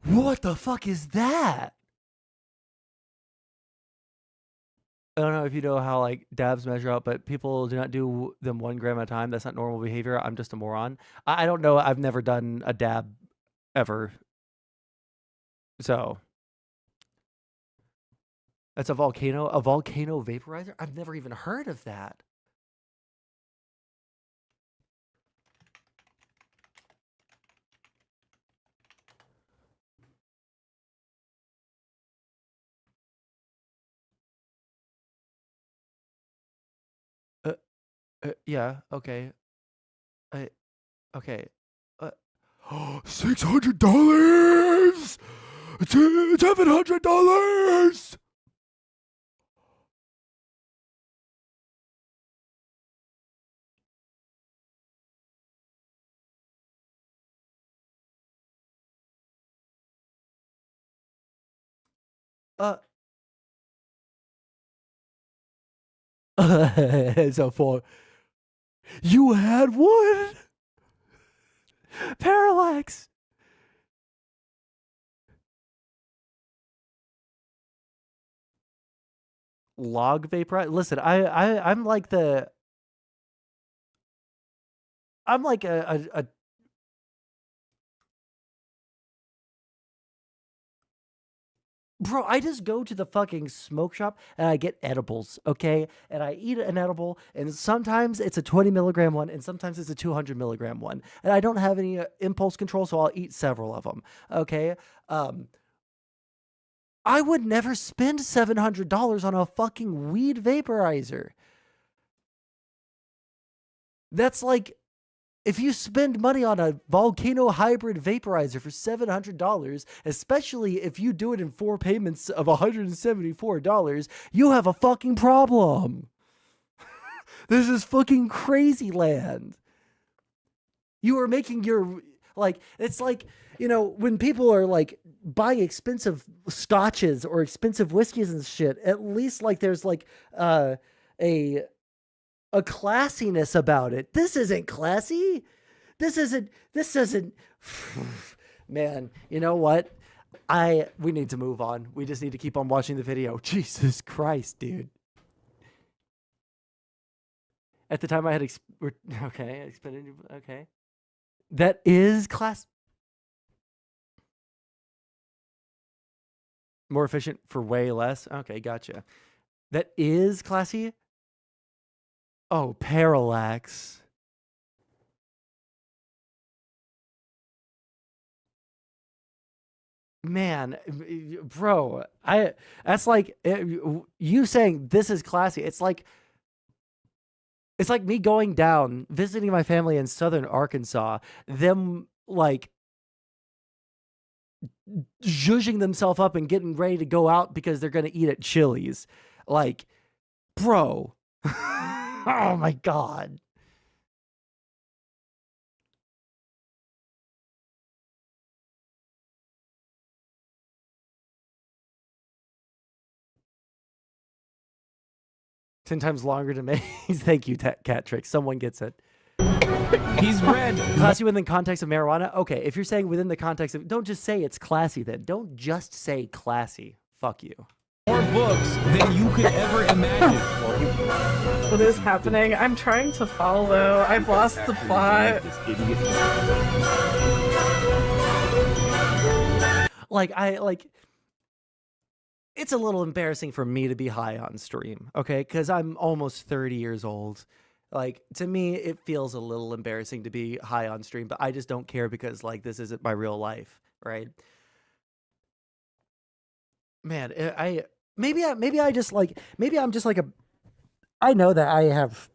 What the fuck is that? I don't know if you know how like dabs measure out, but people do not do them 1 gram at a time. That's not normal behavior. I'm just a moron. I don't know. I've never done a dab ever. So that's a volcano vaporizer. I've never even heard of that. Yeah. Okay. Okay. $600. $700. So for you had one parallax. Log vapor. Listen, I'm like the. I'm like a Bro, I just go to the fucking smoke shop and I get edibles, okay? And I eat an edible, and sometimes it's a 20 milligram one, and sometimes it's a 200 milligram one. And I don't have any impulse control, so I'll eat several of them, okay? I would never spend $700 on a fucking weed vaporizer. That's like, if you spend money on a volcano hybrid vaporizer for $700, especially if you do it in 4 payments of $174, you have a fucking problem. This is fucking crazy land. You are making your, like, it's like, you know, when people are like buying expensive scotches or expensive whiskeys and shit, at least like there's like a classiness about it. This isn't classy. This isn't, man, you know what? We need to move on. We just need to keep on watching the video. Jesus Christ, dude. At the time I had, okay. That is class. More efficient for way less. Okay, gotcha. That is classy. Oh, parallax. Man, bro, that's like you saying this is classy. It's like me going down, visiting my family in southern Arkansas, them like zhuzhing themselves up and getting ready to go out because they're going to eat at Chili's. Like, bro. Oh my God. 10 times longer to make. Thank you, Cat Trick. Someone gets it. He's red. Classy within the context of marijuana? Okay, if you're saying within the context of... Don't just say it's classy then. Don't just say classy. Fuck you. More books than you could ever imagine. What is happening? I'm trying to follow. I've lost the plot. It's a little embarrassing for me to be high on stream, okay? Because I'm almost 30 years old. Like, to me, it feels a little embarrassing to be high on stream, but I just don't care because, like, this isn't my real life, right? Man, maybe I'm just like I know that I have,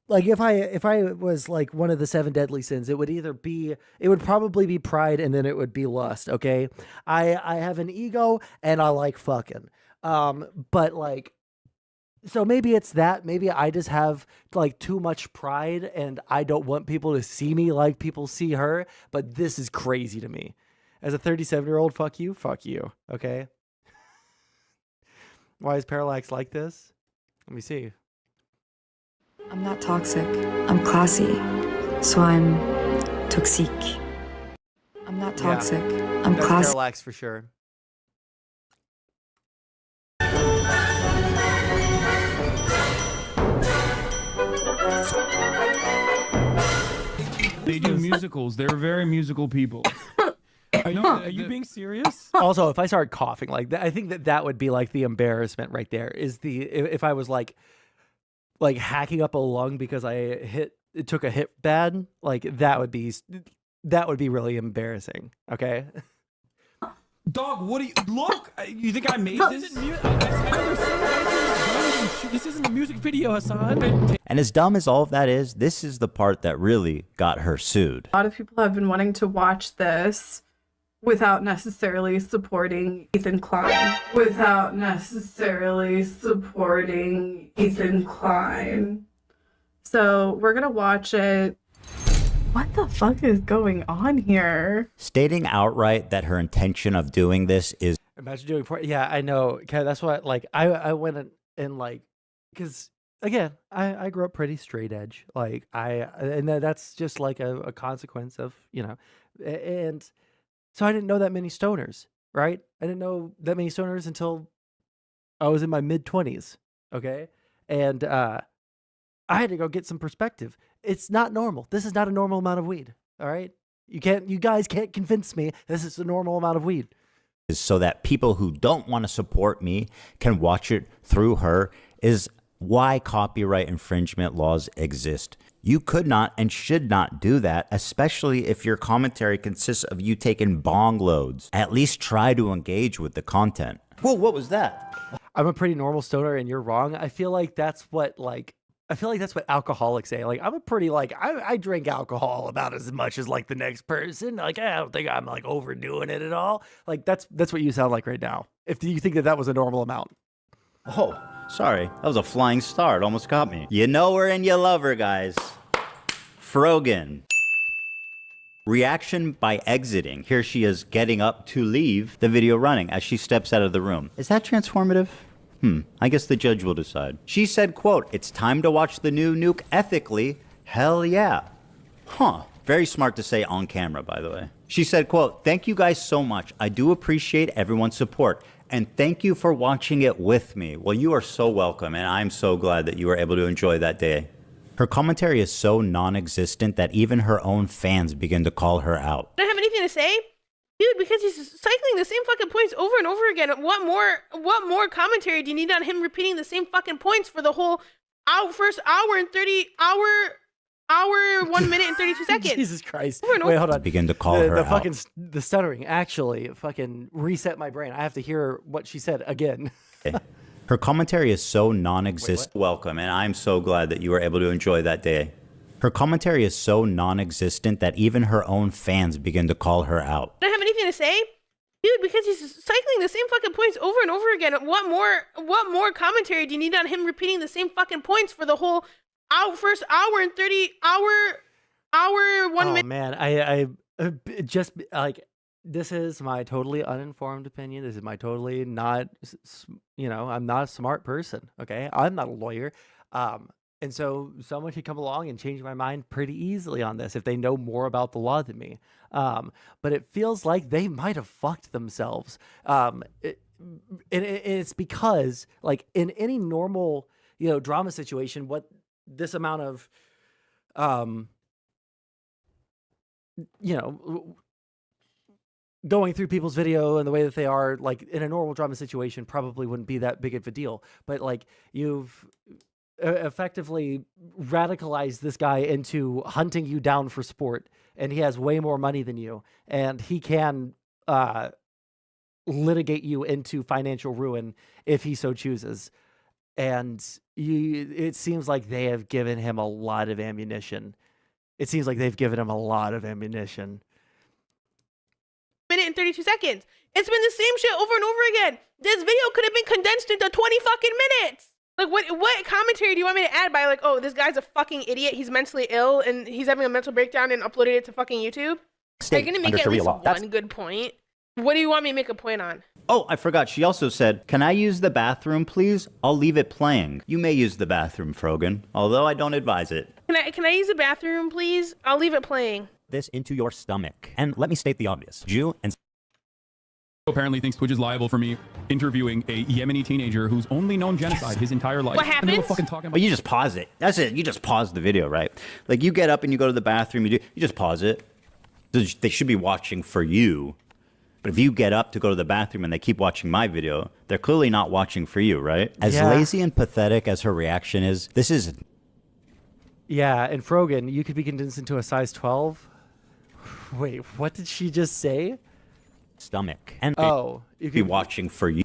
like, if I was like one of the 7 deadly sins, it would probably be pride, and then it would be lust. Okay, I have an ego and I like fucking, but like, so maybe it's that. Maybe I just have like too much pride and I don't want people to see me like people see her. But this is crazy to me. As a 37-year-old, fuck you, okay? Why is Parallax like this? Let me see. I'm not toxic. I'm classy. So I'm toxic. I'm not toxic. I'm That's classy. Parallax for sure. They do musicals. They're very musical people. I know. Are you being serious? Also, if I start coughing like that, I think that would be like the embarrassment right there. Is if I was like hacking up a lung because it took a hit bad, like that would be really embarrassing. Okay. Dog, what do you look? You think I made this? This isn't a music video, Assan. And as dumb as all of that is, this is the part that really got her sued. A lot of people have been wanting to watch this without necessarily supporting Ethan Klein. So we're gonna watch it. What the fuck is going on here? Stating outright that her intention of doing this is... Imagine doing yeah, I know. Okay, that's what, like, I went and like, because again, I grew up pretty straight edge. Like and that's just like a consequence of, you know, and so I didn't know that many stoners, right? I didn't know that many stoners until I was in my mid-20s, okay? And I had to go get some perspective. It's not normal. This is not a normal amount of weed, all right? You guys can't convince me this is a normal amount of weed. So that people who don't want to support me can watch it through her is why copyright infringement laws exist. You could not and should not do that, especially if your commentary consists of you taking bong loads. At least try to engage with the content. Whoa, what was that? I'm a pretty normal stoner and you're wrong. I feel like that's what alcoholics say. Like, I'm a pretty, like, I drink alcohol about as much as like the next person. Like, I don't think I'm like overdoing it at all. Like, that's what you sound like right now. If you think that was a normal amount. Oh, sorry. That was a flying star. It almost got me. You know her and you love her, guys. Frogan. Reaction by exiting. Here she is getting up to leave the video running as she steps out of the room. Is that transformative? I guess the judge will decide. She said, quote, "It's time to watch the new Nuke ethically. Hell yeah." Huh. Very smart to say on camera, by the way. She said, quote, "Thank you guys so much. I do appreciate everyone's support. And thank you for watching it with me." Well, you are so welcome, and I'm so glad that you were able to enjoy that day. Her commentary is so non-existent that even her own fans begin to call her out. I don't have anything to say? Dude, because he's cycling the same fucking points over and over again. What more commentary do you need on him repeating the same fucking points for the whole first hour and 1 minute and 32 seconds? Jesus Christ. Wait, hold on. Begin to call her out. The stuttering actually fucking reset my brain. I have to hear what she said again. Her commentary is so non-existent. Welcome, and I'm so glad that you were able to enjoy that day. Her commentary is so non-existent that even her own fans begin to call her out. I don't have anything to say? Dude, because he's cycling the same fucking points over and over again. What more commentary do you need on him repeating the same fucking points for the whole first hour and 1 minute? Man, I just like this is my totally uninformed opinion. This is my totally not, I'm not a smart person. Okay, I'm not a lawyer. And so someone could come along and change my mind pretty easily on this if they know more about the law than me. But it feels like they might have fucked themselves. And it's because, like, in any normal, drama situation, what this amount of, going through people's video and the way that they are, like, in a normal drama situation probably wouldn't be that big of a deal. But, like, you've effectively radicalized this guy into hunting you down for sport, and he has way more money than you, and he can litigate you into financial ruin if he so chooses. And it seems like they have given him a lot of ammunition. Minute and 32 seconds. It's been the same shit over and over again. This video could have been condensed into 20 fucking minutes. Like, what commentary do you want me to add by, like, oh, this guy's a fucking idiot, he's mentally ill, and he's having a mental breakdown and uploaded it to fucking YouTube? Are you gonna make at least one good point? What do you want me to make a point on? Oh, I forgot. She also said, "Can I use the bathroom, please? I'll leave it playing." You may use the bathroom, Frogan, although I don't advise it. Can I use the bathroom, please? I'll leave it playing. This into your stomach. And let me state the obvious. Jew and apparently thinks Twitch is liable for me interviewing a Yemeni teenager who's only known genocide his entire life. What happened? And they were fucking talking about well, you just pause it. That's it. You just pause the video, right? Like, you get up and you go to the bathroom, you just pause it. They should be watching for you. But if you get up to go to the bathroom and they keep watching my video, they're clearly not watching for you, right? As lazy and pathetic as her reaction is, this is... Yeah, and Frogan, you could be condensed into a size 12? Wait, what did she just say? Stomach. And you could be watching for you,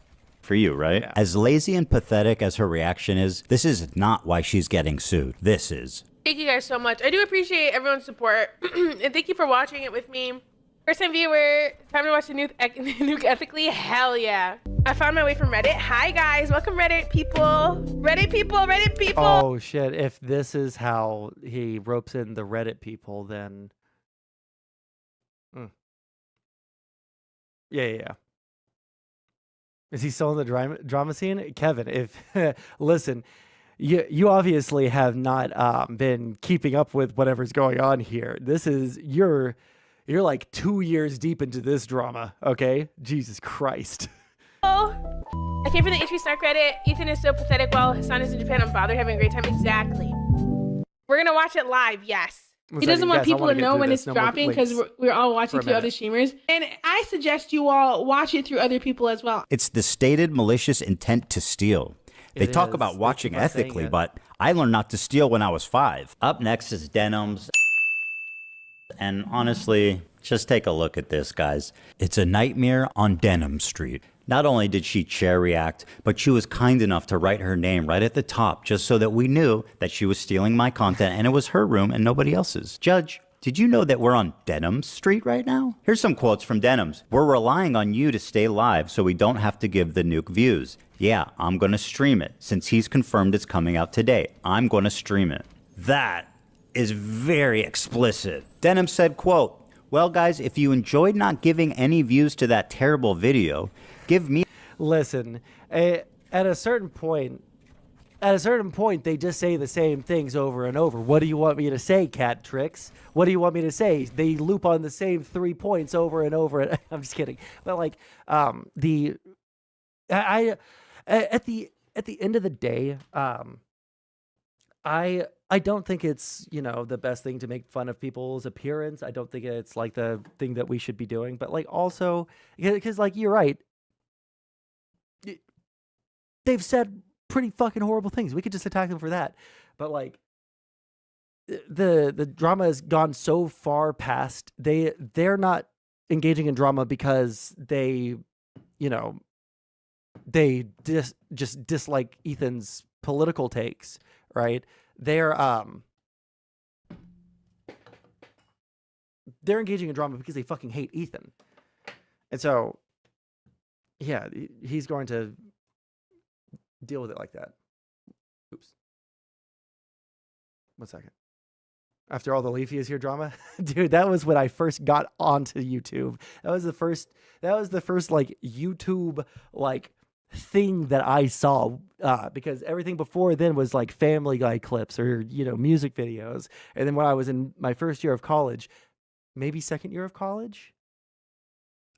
right? Yeah. As lazy and pathetic as her reaction is, this is not why she's getting sued. This is. Thank you guys so much. I do appreciate everyone's support. And thank you for watching it with me. First time viewer, time to watch the Nuke ethically? Hell yeah. I found my way from Reddit. Hi guys, welcome Reddit people. Reddit people, Reddit people. Oh shit, if this is how he ropes in the Reddit people, then... Yeah. Is he still in the drama scene? Kevin, if... listen, you obviously have not been keeping up with whatever's going on here. This is... You're like 2 years deep into this drama, okay? Jesus Christ. Oh, I came from the H3 Snark Reddit. Ethan is so pathetic while Hassan is in Japan. I'm bothered, having a great time. Exactly. We're gonna watch it live, yes. He doesn't want people to know when it's dropping because we're all watching through other streamers. And I suggest you all watch it through other people as well. It's the stated malicious intent to steal. They talk about watching ethically, but I learned not to steal when I was 5. Up next is Denims. And honestly, just take a look at this, guys. It's a nightmare on Denim Street. Not only did she chair react, but she was kind enough to write her name right at the top just so that we knew that she was stealing my content and it was her room and nobody else's. Judge, did you know that we're on Denim Street right now? Here's some quotes from Denims. "We're relying on you to stay live so we don't have to give the Nuke views. Yeah, I'm gonna stream it. Since he's confirmed it's coming out today, I'm gonna stream it." That is very explicit. Denim said, quote, "Well, guys, if you enjoyed not giving any views to that terrible video, give me..." Listen, at a certain point, they just say the same things over and over. What do you want me to say, Cat Tricks? What do you want me to say? They loop on the same 3 points over and over. I'm just kidding. But like, at the end of the day, I don't think it's, the best thing to make fun of people's appearance. I don't think it's like the thing that we should be doing. But like also, because like you're right, they've said pretty fucking horrible things. We could just attack them for that. But like the drama has gone so far past, they're not engaging in drama because they just dislike Ethan's political takes, right? They're engaging in drama because they fucking hate Ethan. And so, yeah, he's going to deal with it like that. Oops. 1 second. After all the Leafy is here drama, dude, that was when I first got onto YouTube. That was the first like YouTube like thing that I saw, because everything before then was like Family Guy clips or, you know, music videos. And then when I was in my first year of college, maybe second year of college,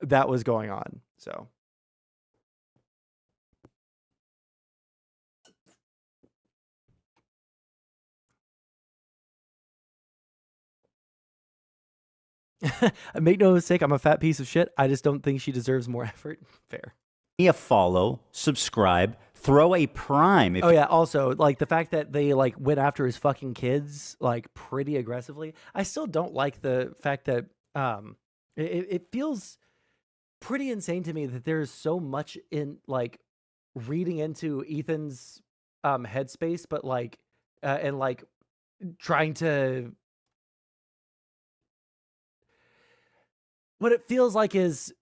that was going on. So. Make no mistake, I'm a fat piece of shit. I just don't think she deserves more effort. Fair. A follow, subscribe, throw a prime. If oh yeah, also like the fact that they like went after his fucking kids like pretty aggressively. I still don't like the fact that it feels pretty insane to me that there's so much in like reading into Ethan's headspace, but like and like trying to, what it feels like is,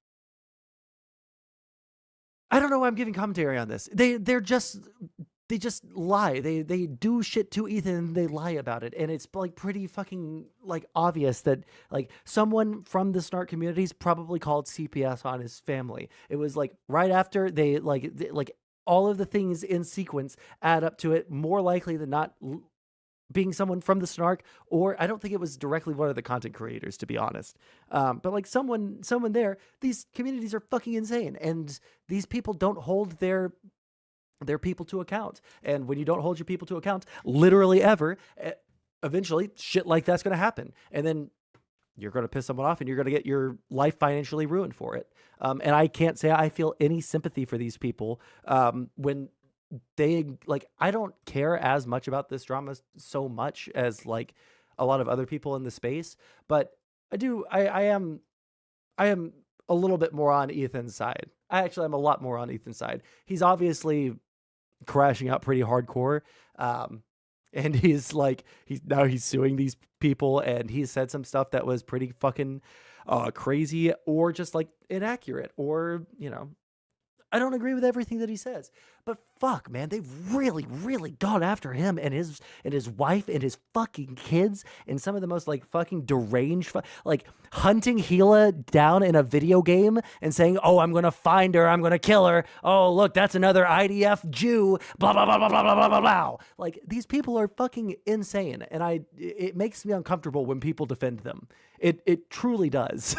I don't know why I'm giving commentary on this. They just lie. They do shit to Ethan and they lie about it. And it's like pretty fucking like obvious that like someone from the Snark communities probably called CPS on his family. It was like right after they like all of the things in sequence add up to it, more likely than not being someone from the Snark, or I don't think it was directly one of the content creators, to be honest. But like someone there, these communities are fucking insane. And these people don't hold their people to account. And when you don't hold your people to account, literally ever, eventually shit like that's going to happen. And then you're going to piss someone off and you're going to get your life financially ruined for it. And I can't say I feel any sympathy for these people when they like, I don't care as much about this drama so much as like a lot of other people in the space, but I am a little bit more on Ethan's side. I'm a lot more on Ethan's side. He's obviously crashing out pretty hardcore. And he's suing these people, and he said some stuff that was pretty fucking crazy or just like inaccurate, or, you know, I don't agree with everything that he says, but fuck, man, they've really, really gone after him and his wife and his fucking kids and some of the most like fucking deranged, like hunting Gila down in a video game and saying, "Oh, I'm gonna find her, I'm gonna kill her. Oh, look, that's another IDF Jew." Blah blah blah blah blah blah blah blah. Like these people are fucking insane, and it makes me uncomfortable when people defend them. It truly does.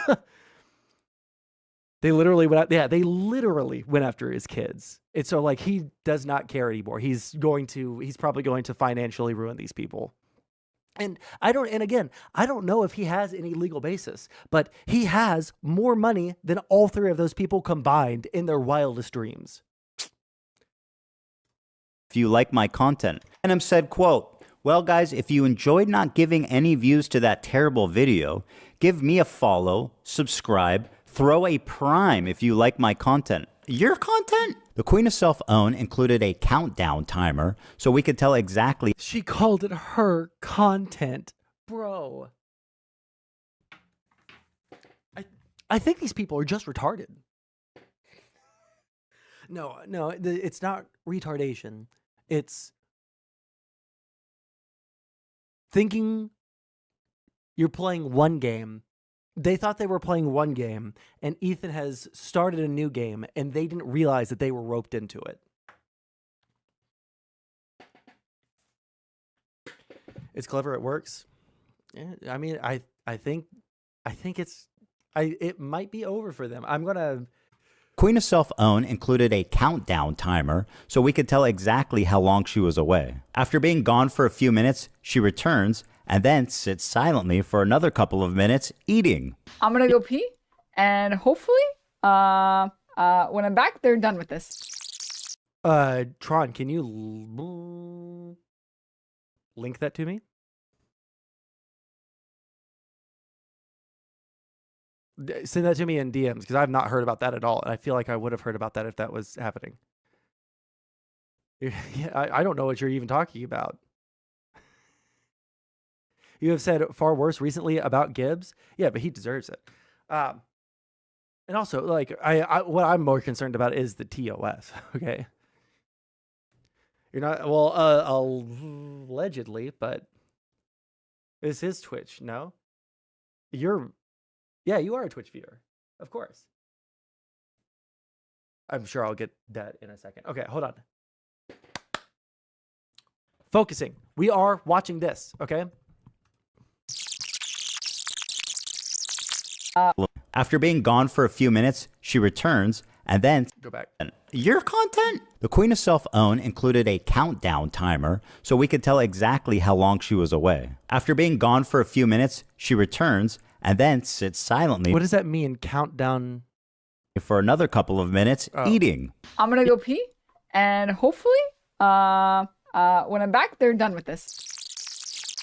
They literally went after his kids. It's so like he does not care anymore. He's probably going to financially ruin these people. And I don't know if he has any legal basis, but he has more money than all three of those people combined in their wildest dreams. If you like my content. Denim said, quote, "Well, guys, if you enjoyed not giving any views to that terrible video, give me a follow, subscribe, throw a prime if you like my content." Your content? The Queen of Self-Own included a countdown timer so we could tell exactly. She called it her content. Bro. I think these people are just retarded. No, it's not retardation. It's thinking you're playing one game. They thought they were playing one game, and Ethan has started a new game, and they didn't realize that they were roped into it. It's clever. It works. Yeah, I mean, I think it might be over for them. I'm gonna. Queen of Self-Own included a countdown timer so we could tell exactly how long she was away. After being gone for a few minutes, she returns and then sits silently for another couple of minutes eating. I'm gonna go pee, and hopefully, when I'm back, they're done with this. Tron, can you link that to me? Send that to me in DMs, because I've not heard about that at all, and I feel like I would have heard about that if that was happening. Yeah, I don't know what you're even talking about. You have said far worse recently about Gibbs. Yeah, but he deserves it. And also, like, what I'm more concerned about is the TOS. Okay, you're not allegedly, but Is his Twitch? No? Yeah, you are a Twitch viewer. Of course. I'm sure I'll get that in a second. Okay, hold on. Focusing. We are watching this, okay? After being gone for a few minutes, she returns and then go back. Your content? The Queen of Self-Own included a countdown timer so we could tell exactly how long she was away. After being gone for a few minutes, she returns and then sits silently. What does that mean, countdown? For another couple of minutes, eating. I'm gonna go pee, and hopefully, when I'm back, they're done with this.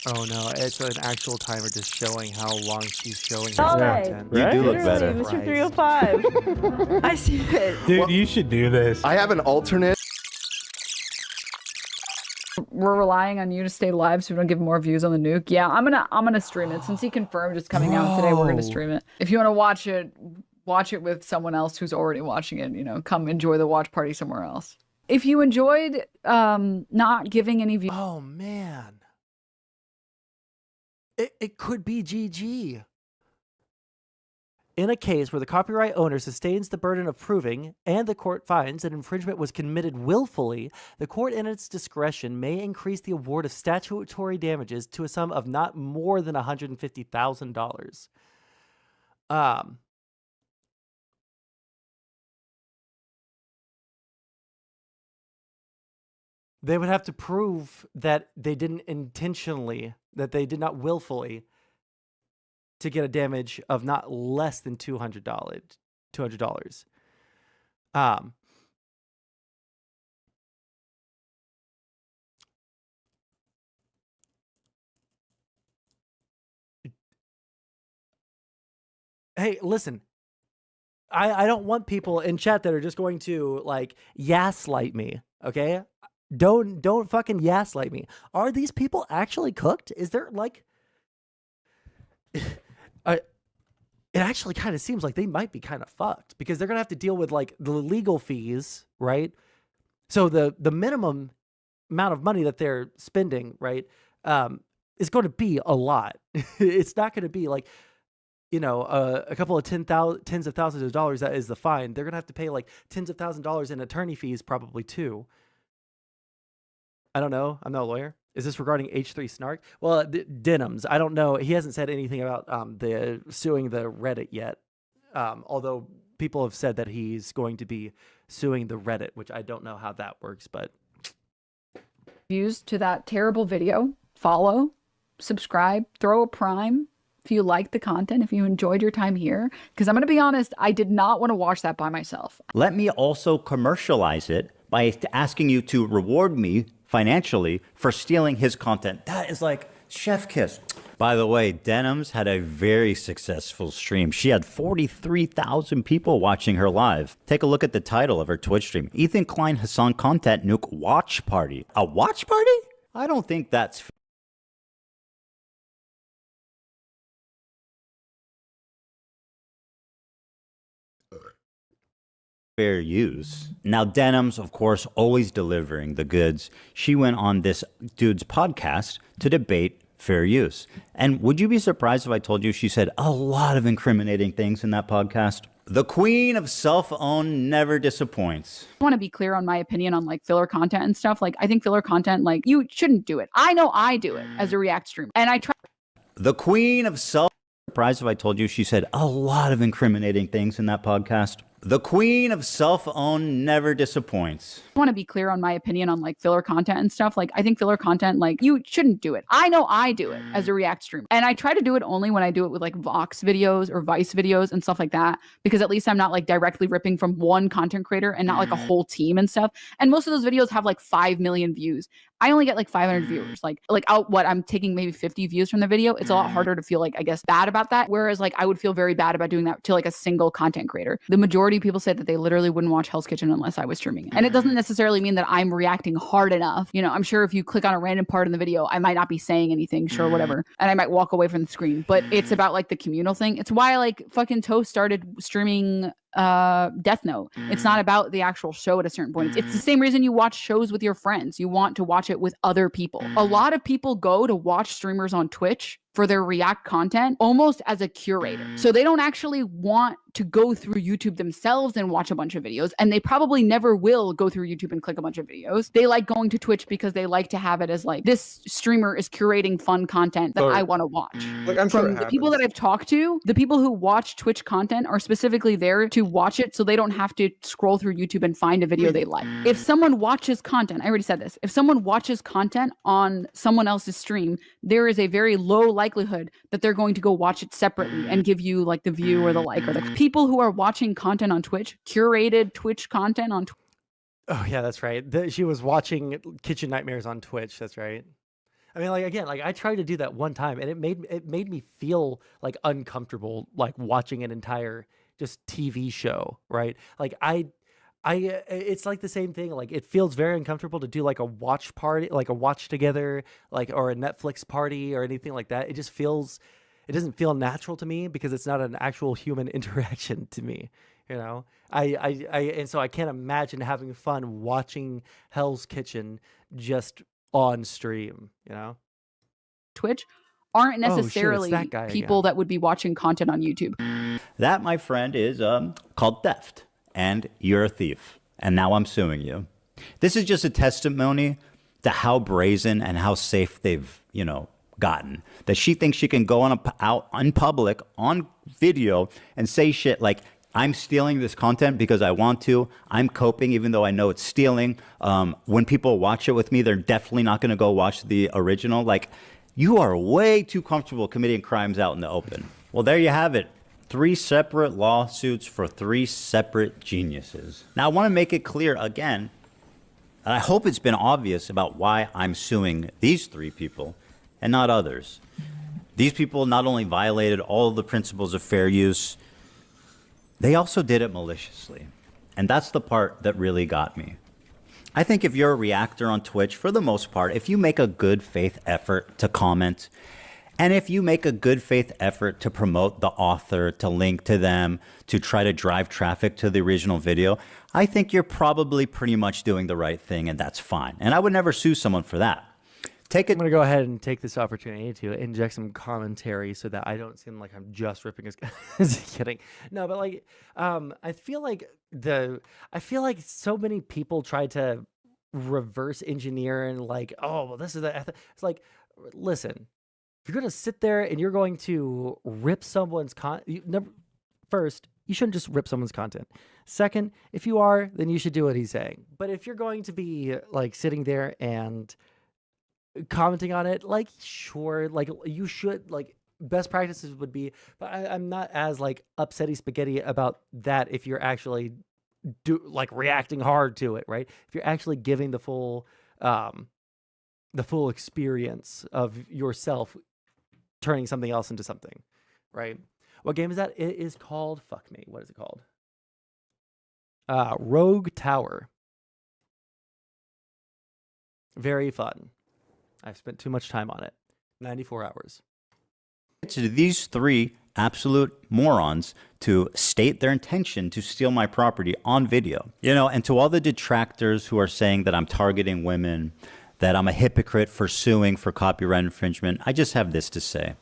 Oh no, it's an actual timer just showing how long she's showing his Alright. content. You do look better. Mr. 305. I see it. Dude, you should do this. I have an alternate. We're relying on you to stay live so we don't give more views on the nuke. Yeah, I'm gonna stream it since he confirmed it's coming out today. We're gonna stream it. If you want to watch it with someone else who's already watching it. You know, come enjoy the watch party somewhere else. If you enjoyed not giving any views, oh man, it could be GG. In a case where the copyright owner sustains the burden of proving and the court finds that infringement was committed willfully, the court in its discretion may increase the award of statutory damages to a sum of not more than $150,000. They would have to prove that they didn't intentionally, that they did not willfully, to get a damage of not less than $200. Hey, listen. I don't want people in chat that are just going to like gaslight me, okay? Don't fucking gaslight me. Are these people actually cooked? Is there like it actually kind of seems like they might be kind of fucked because they're going to have to deal with like the legal fees, right? So the minimum amount of money that they're spending, right, is going to be a lot. It's not going to be like, you know, a couple of tens of thousands of dollars. That is the fine. They're going to have to pay like tens of thousands of dollars in attorney fees probably too. I don't know. I'm not a lawyer. Is this regarding H3 Snark? Well, Denims. I don't know. He hasn't said anything about the suing the Reddit yet. Although people have said that he's going to be suing the Reddit, which I don't know how that works, but views to that terrible video, follow, subscribe, throw a prime if you like the content, if you enjoyed your time here. Because I'm going to be honest, I did not want to watch that by myself. Let me also commercialize it by asking you to reward me financially for stealing his content. That is like chef kiss. By the way, Denims had a very successful stream. She had 43,000 people watching her live. Take a look at the title of her Twitch stream. Ethan Klein Assan Content Nuke Watch Party. A watch party? I don't think that's fair use. Now, Denims, of course, always delivering the goods. She went on this dude's podcast to debate fair use. And would you be surprised if I told you she said a lot of incriminating things in that podcast? The Queen of Self-Own never disappoints. I want to be clear on my opinion on like filler content and stuff. Like, I think filler content, like, you shouldn't do it. I know I do it as a React streamer. And I try. The Queen of Surprised if I told you she said a lot of incriminating things in that podcast? The Queen of Self-Own never disappoints. I want to be clear on my opinion on like filler content and stuff. Like, I think filler content, like, you shouldn't do it. I know I do it as a React streamer. And I try to do it only when I do it with like Vox videos or Vice videos and stuff like that, because at least I'm not like directly ripping from one content creator and not like a whole team and stuff. And most of those videos have like 5 million views. I only get like 500 viewers. I'm taking maybe 50 views from the video. It's a lot harder to feel like, I guess, bad about that. Whereas like I would feel very bad about doing that to like a single content creator. The majority of people say that they literally wouldn't watch Hell's Kitchen unless I was streaming it. And it doesn't necessarily mean that I'm reacting hard enough. You know, I'm sure if you click on a random part in the video, I might not be saying anything, sure, whatever. And I might walk away from the screen, but it's about like the communal thing. It's why like fucking Toast started streaming Death Note. It's not about the actual show at a certain point. It's the same reason you watch shows with your friends. You want to watch it with other people. A lot of people go to watch streamers on Twitch for their React content almost as a curator. So they don't actually want to go through YouTube themselves and watch a bunch of videos, and they probably never will go through YouTube and click a bunch of videos. They like going to Twitch because they like to have it as like, this streamer is curating fun content that I want to watch. Like, I'm sure From the people that I've talked to, the people who watch Twitch content are specifically there to watch it so they don't have to scroll through YouTube and find a video they like. If someone watches content, I already said this, if someone watches content on someone else's stream, there is a very low likelihood that they're going to go watch it separately and give you like the view or the like, or the people who are watching content on Twitch, curated Twitch content on Twitch. Oh yeah, that's right. She was watching Kitchen Nightmares on Twitch. That's right. I mean, like, again, like I tried to do that one time and it made me feel like uncomfortable, like watching an entire just TV show, right? Like it's like the same thing. Like it feels very uncomfortable to do like a watch party, like a watch together, like, or a Netflix party or anything like that. It doesn't feel natural to me because it's not an actual human interaction to me. You know, and so I can't imagine having fun watching Hell's Kitchen just on stream, you know? Twitch aren't necessarily that people that would be watching content on YouTube. That, my friend, is called theft. And you're a thief. And now I'm suing you. This is just a testimony to how brazen and how safe they've, gotten. That she thinks she can go out in public on video and say shit like, I'm stealing this content because I want to. I'm coping even though I know it's stealing. When people watch it with me, they're definitely not going to go watch the original. Like, you are way too comfortable committing crimes out in the open. Well, there you have it. 3 separate lawsuits for 3 separate geniuses. Now, I want to make it clear again, and I hope it's been obvious about why I'm suing these 3 people and not others. These people not only violated all of the principles of fair use, they also did it maliciously. And that's the part that really got me. I think if you're a reactor on Twitch, for the most part, if you make a good faith effort to comment, and if you make a good faith effort to promote the author, to link to them, to try to drive traffic to the original video, I think you're probably pretty much doing the right thing, and that's fine. And I would never sue someone for that. I'm going to go ahead and take this opportunity to inject some commentary so that I don't seem like I'm just ripping his Just kidding. No, but like I feel like so many people try to reverse engineer and like, oh, well, this is the it's like, listen, if you're going to sit there and you're going to rip someone's first, you shouldn't just rip someone's content. Second, if you are, then you should do what he's saying. But if you're going to be like sitting there and commenting on it, like, sure, like you should, like, best practices would be, but I'm not as like upsetty spaghetti about that if you're actually reacting hard to it, right? If you're actually giving the full experience of yourself turning something else into something, right? What game is that? It is called, fuck me, what is it called? Rogue Tower. Very fun. I've spent too much time on it. 94 hours. To these 3 absolute morons to state their intention to steal my property on video. And to all the detractors who are saying that I'm targeting women, that I'm a hypocrite for suing for copyright infringement, I just have this to say.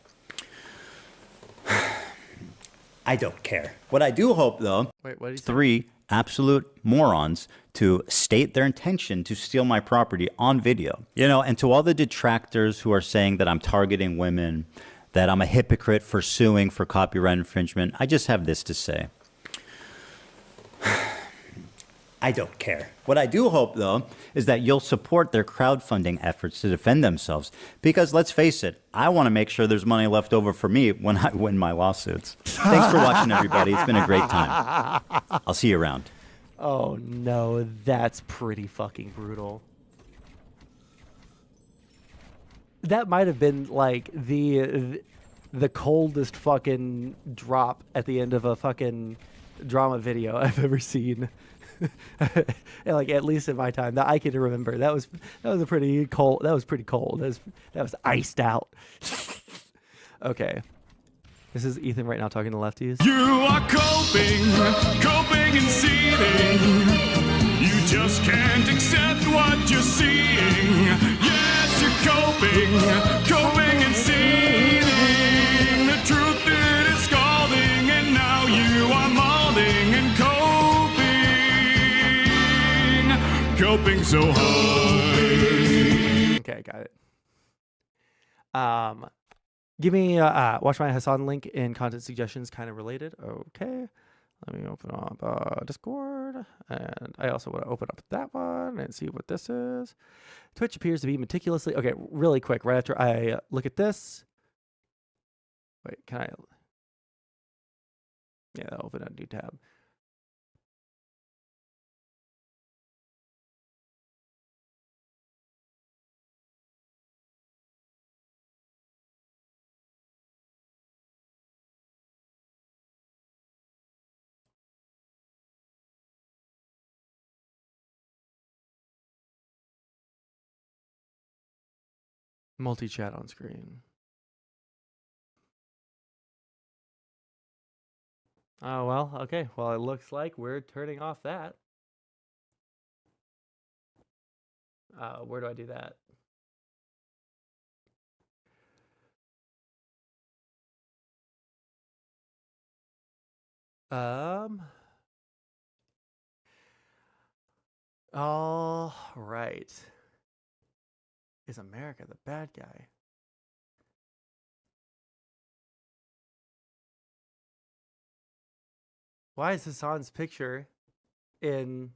I don't care. What I do hope, though, wait, what did you say? 3 absolute morons to state their intention to steal my property on video. And to all the detractors who are saying that I'm targeting women, that I'm a hypocrite for suing for copyright infringement, I just have this to say. I don't care. What I do hope, though, is that you'll support their crowdfunding efforts to defend themselves. Because let's face it, I want to make sure there's money left over for me when I win my lawsuits. Thanks for watching, everybody. It's been a great time. I'll see you around. Oh, no, that's pretty fucking brutal. That might have been like the coldest fucking drop at the end of a fucking drama video I've ever seen. Like, at least in my time that I can remember. That was a pretty cold. That was pretty cold. That was iced out. Okay. This is Ethan right now talking to lefties. You are coping seeing. Yes, you're coping and seething. The truth it is scalding, and now you are molding and coping so hard. Okay, got it. Give me watch my Assan link in content suggestions, kind of related. Okay, let me open up Discord, and I also want to open up that one and see what this is. Twitch appears to be meticulously okay. Really quick, right after I look at this. Wait, can I? Yeah, I'll open a new tab. Multi-chat on screen. Oh, well, okay. Well, it looks like we're turning off that. Where do I do that? All right. Is America the bad guy? Why is Assan's picture in...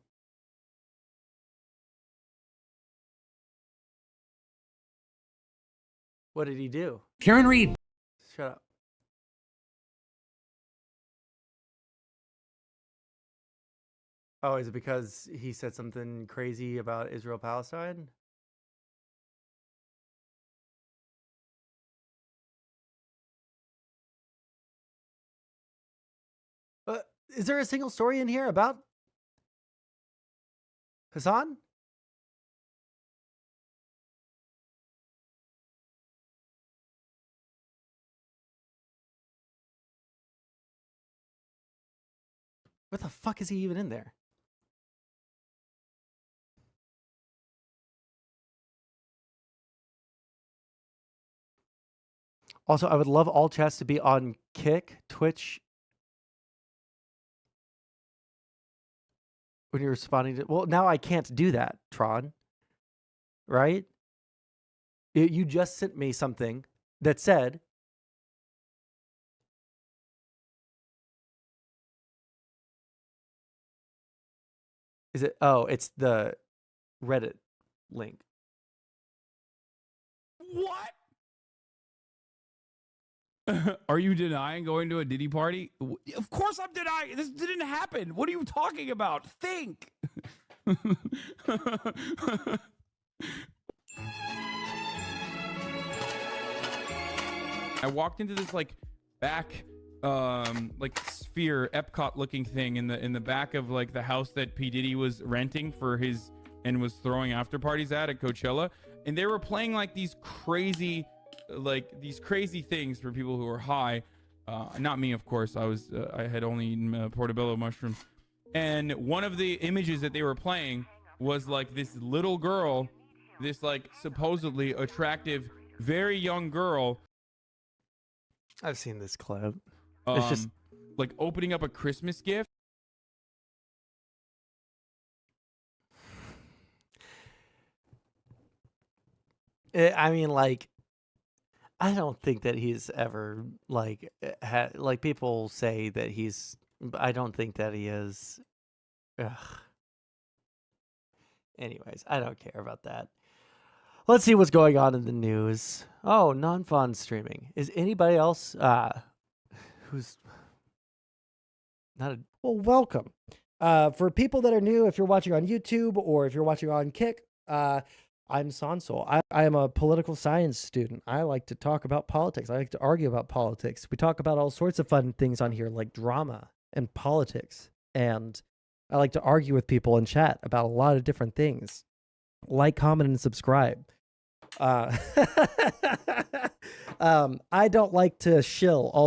What did he do? Karen Reed. Shut up. Oh, is it because he said something crazy about Israel-Palestine? Is there a single story in here about Assan? What the fuck is he even in there? Also, I would love all chats to be on Kick, Twitch. When you're responding to... Well, now I can't do that, Tron. Right? You just sent me something that said... Is it... Oh, it's the Reddit link. What? Are you denying going to a Diddy party? Of course I'm denying. This didn't happen. What are you talking about? Think. I walked into this like back like sphere Epcot looking thing in the back of like the house that P. Diddy was renting for his and was throwing after parties at Coachella, and they were playing like these crazy things for people who are high. Not me, of course. I had only eaten portobello mushrooms, and one of the images that they were playing was like this little girl, this like supposedly attractive, very young girl. I've seen this clip. It's just like opening up a Christmas gift. I mean, like, I don't think that he's ever like like people say that he's. I don't think that he is. Ugh. Anyways, I don't care about that. Let's see what's going on in the news. Oh, non-fun streaming. Is anybody else who's not a... Well, welcome. For people that are new, if you're watching on YouTube or if you're watching on Kick, I'm Sansol. I am a political science student. I like to talk about politics. I like to argue about politics. We talk about all sorts of fun things on here, like drama and politics. And I like to argue with people in chat about a lot of different things. Like, comment, and subscribe. I don't like to shill all